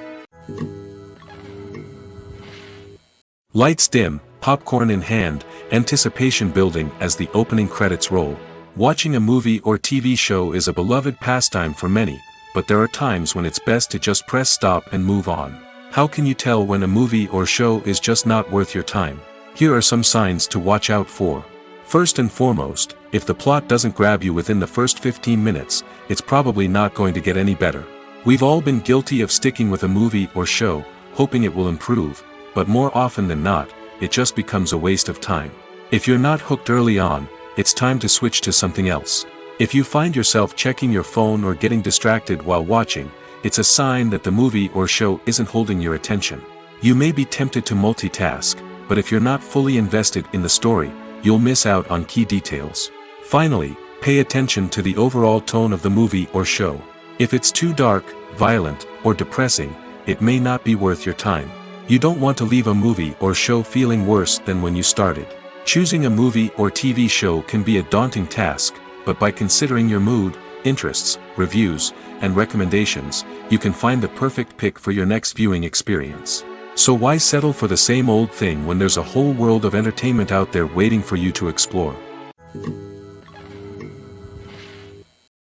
Lights dim, popcorn in hand, anticipation building as the opening credits roll. Watching a movie or TV show is a beloved pastime for many, but there are times when it's best to just press stop and move on. How can you tell when a movie or show is just not worth your time? Here are some signs to watch out for. First and foremost, if the plot doesn't grab you within the first 15 minutes, it's probably not going to get any better. We've all been guilty of sticking with a movie or show, hoping it will improve, but more often than not, it just becomes a waste of time. If you're not hooked early on, it's time to switch to something else. If you find yourself checking your phone or getting distracted while watching, it's a sign that the movie or show isn't holding your attention. You may be tempted to multitask, but if you're not fully invested in the story, you'll miss out on key details. Finally, pay attention to the overall tone of the movie or show. If it's too dark, violent, or depressing, it may not be worth your time. You don't want to leave a movie or show feeling worse than when you started. Choosing a movie or TV show can be a daunting task, but by considering your mood, interests, reviews, and recommendations, you can find the perfect pick for your next viewing experience. So why settle for the same old thing when there's a whole world of entertainment out there waiting for you to explore?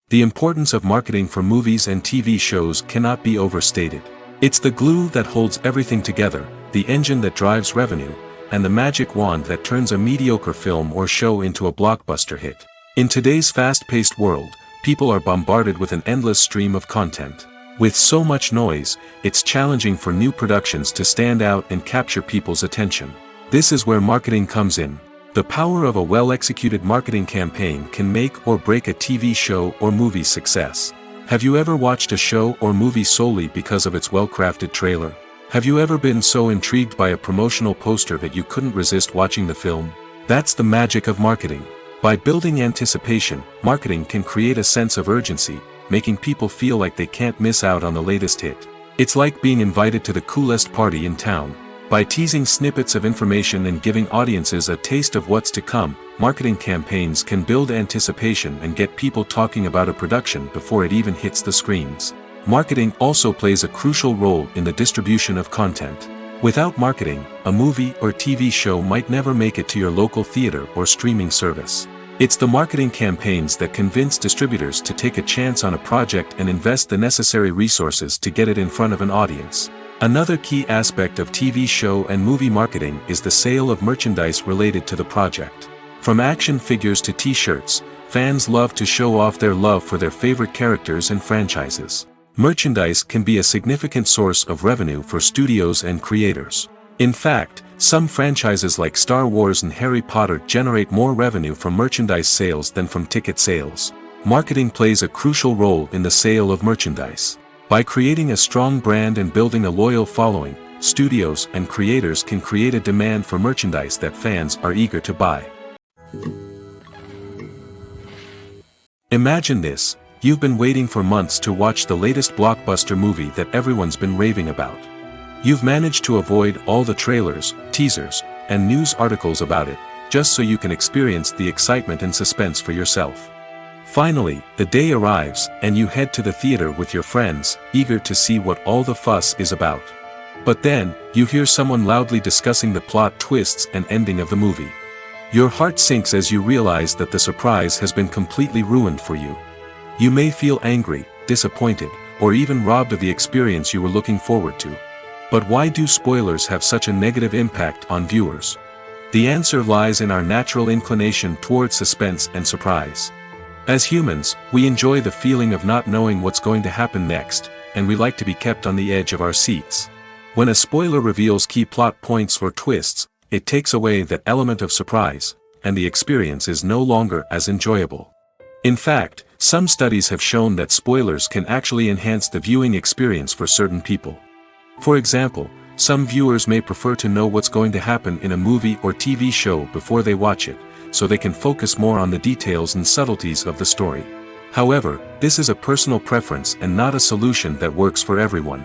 The importance of marketing for movies and TV shows cannot be overstated. It's the glue that holds everything together, the engine that drives revenue, and the magic wand that turns a mediocre film or show into a blockbuster hit. In today's fast-paced world, people are bombarded with an endless stream of content. With so much noise, it's challenging for new productions to stand out and capture people's attention. This is where marketing comes in. The power of a well-executed marketing campaign can make or break a TV show or movie's success. Have you ever watched a show or movie solely because of its well-crafted trailer? Have you ever been so intrigued by a promotional poster that you couldn't resist watching the film? That's the magic of marketing. By building anticipation, marketing can create a sense of urgency, making people feel like they can't miss out on the latest hit. It's like being invited to the coolest party in town. By teasing snippets of information and giving audiences a taste of what's to come, marketing campaigns can build anticipation and get people talking about a production before it even hits the screens. Marketing also plays a crucial role in the distribution of content. Without marketing, a movie or TV show might never make it to your local theater or streaming service. It's the marketing campaigns that convince distributors to take a chance on a project and invest the necessary resources to get it in front of an audience. Another key aspect of TV show and movie marketing is the sale of merchandise related to the project. From action figures to t-shirts, fans love to show off their love for their favorite characters and franchises. Merchandise can be a significant source of revenue for studios and creators. In fact, some franchises like Star Wars and Harry Potter generate more revenue from merchandise sales than from ticket sales. Marketing plays a crucial role in the sale of merchandise. By creating a strong brand and building a loyal following, studios and creators can create a demand for merchandise that fans are eager to buy. Imagine this: you've been waiting for months to watch the latest blockbuster movie that everyone's been raving about. You've managed to avoid all the trailers, teasers, and news articles about it, just so you can experience the excitement and suspense for yourself. Finally, the day arrives, and you head to the theater with your friends, eager to see what all the fuss is about. But then, you hear someone loudly discussing the plot twists and ending of the movie. Your heart sinks as you realize that the surprise has been completely ruined for you. You may feel angry, disappointed, or even robbed of the experience you were looking forward to. But why do spoilers have such a negative impact on viewers? The answer lies in our natural inclination toward suspense and surprise. As humans, we enjoy the feeling of not knowing what's going to happen next, and we like to be kept on the edge of our seats. When a spoiler reveals key plot points or twists, it takes away that element of surprise, and the experience is no longer as enjoyable. In fact, some studies have shown that spoilers can actually enhance the viewing experience for certain people. For example, some viewers may prefer to know what's going to happen in a movie or TV show before they watch it, so they can focus more on the details and subtleties of the story. However, this is a personal preference and not a solution that works for everyone.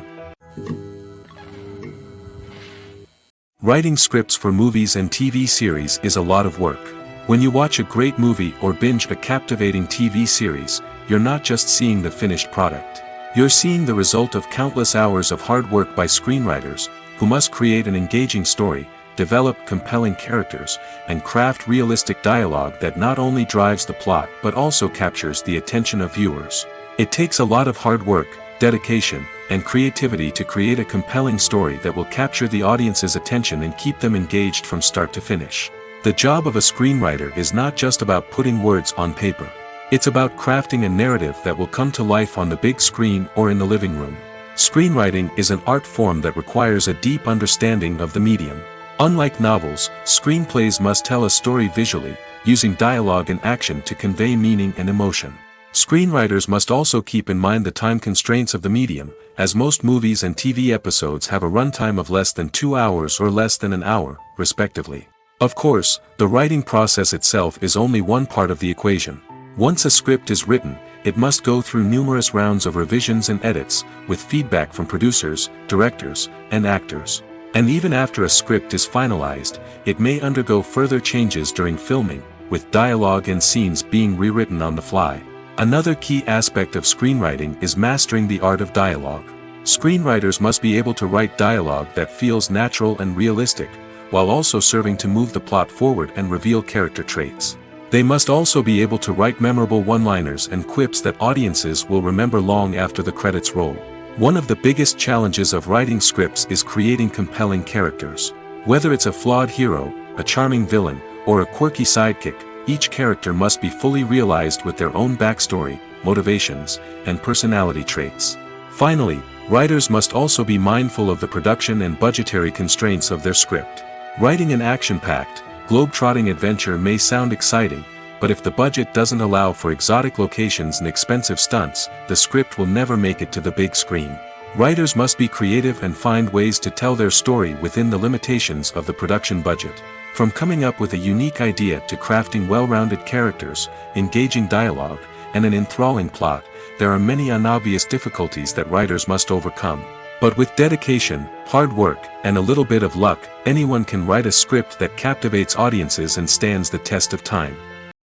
Writing scripts for movies and TV series is a lot of work. When you watch a great movie or binge a captivating TV series, you're not just seeing the finished product. You're seeing the result of countless hours of hard work by screenwriters, who must create an engaging story, develop compelling characters, and craft realistic dialogue that not only drives the plot but also captures the attention of viewers. It takes a lot of hard work, dedication, and creativity to create a compelling story that will capture the audience's attention and keep them engaged from start to finish. The job of a screenwriter is not just about putting words on paper. It's about crafting a narrative that will come to life on the big screen or in the living room. Screenwriting is an art form that requires a deep understanding of the medium. Unlike novels, screenplays must tell a story visually, using dialogue and action to convey meaning and emotion. Screenwriters must also keep in mind the time constraints of the medium, as most movies and TV episodes have a runtime of less than 2 hours or less than an hour, respectively. Of course, the writing process itself is only one part of the equation. Once a script is written, it must go through numerous rounds of revisions and edits, with feedback from producers, directors, and actors. And even after a script is finalized, it may undergo further changes during filming, with dialogue and scenes being rewritten on the fly. Another key aspect of screenwriting is mastering the art of dialogue. Screenwriters must be able to write dialogue that feels natural and realistic, while also serving to move the plot forward and reveal character traits. They must also be able to write memorable one-liners and quips that audiences will remember long after the credits roll. One of the biggest challenges of writing scripts is creating compelling characters. Whether it's a flawed hero, a charming villain, or a quirky sidekick, each character must be fully realized with their own backstory, motivations, and personality traits. Finally, writers must also be mindful of the production and budgetary constraints of their script. Writing an action-packed, globe-trotting adventure may sound exciting, but if the budget doesn't allow for exotic locations and expensive stunts, the script will never make it to the big screen. Writers must be creative and find ways to tell their story within the limitations of the production budget. From coming up with a unique idea to crafting well-rounded characters, engaging dialogue, and an enthralling plot, there are many unobvious difficulties that writers must overcome. But with dedication, hard work, and a little bit of luck, anyone can write a script that captivates audiences and stands the test of time.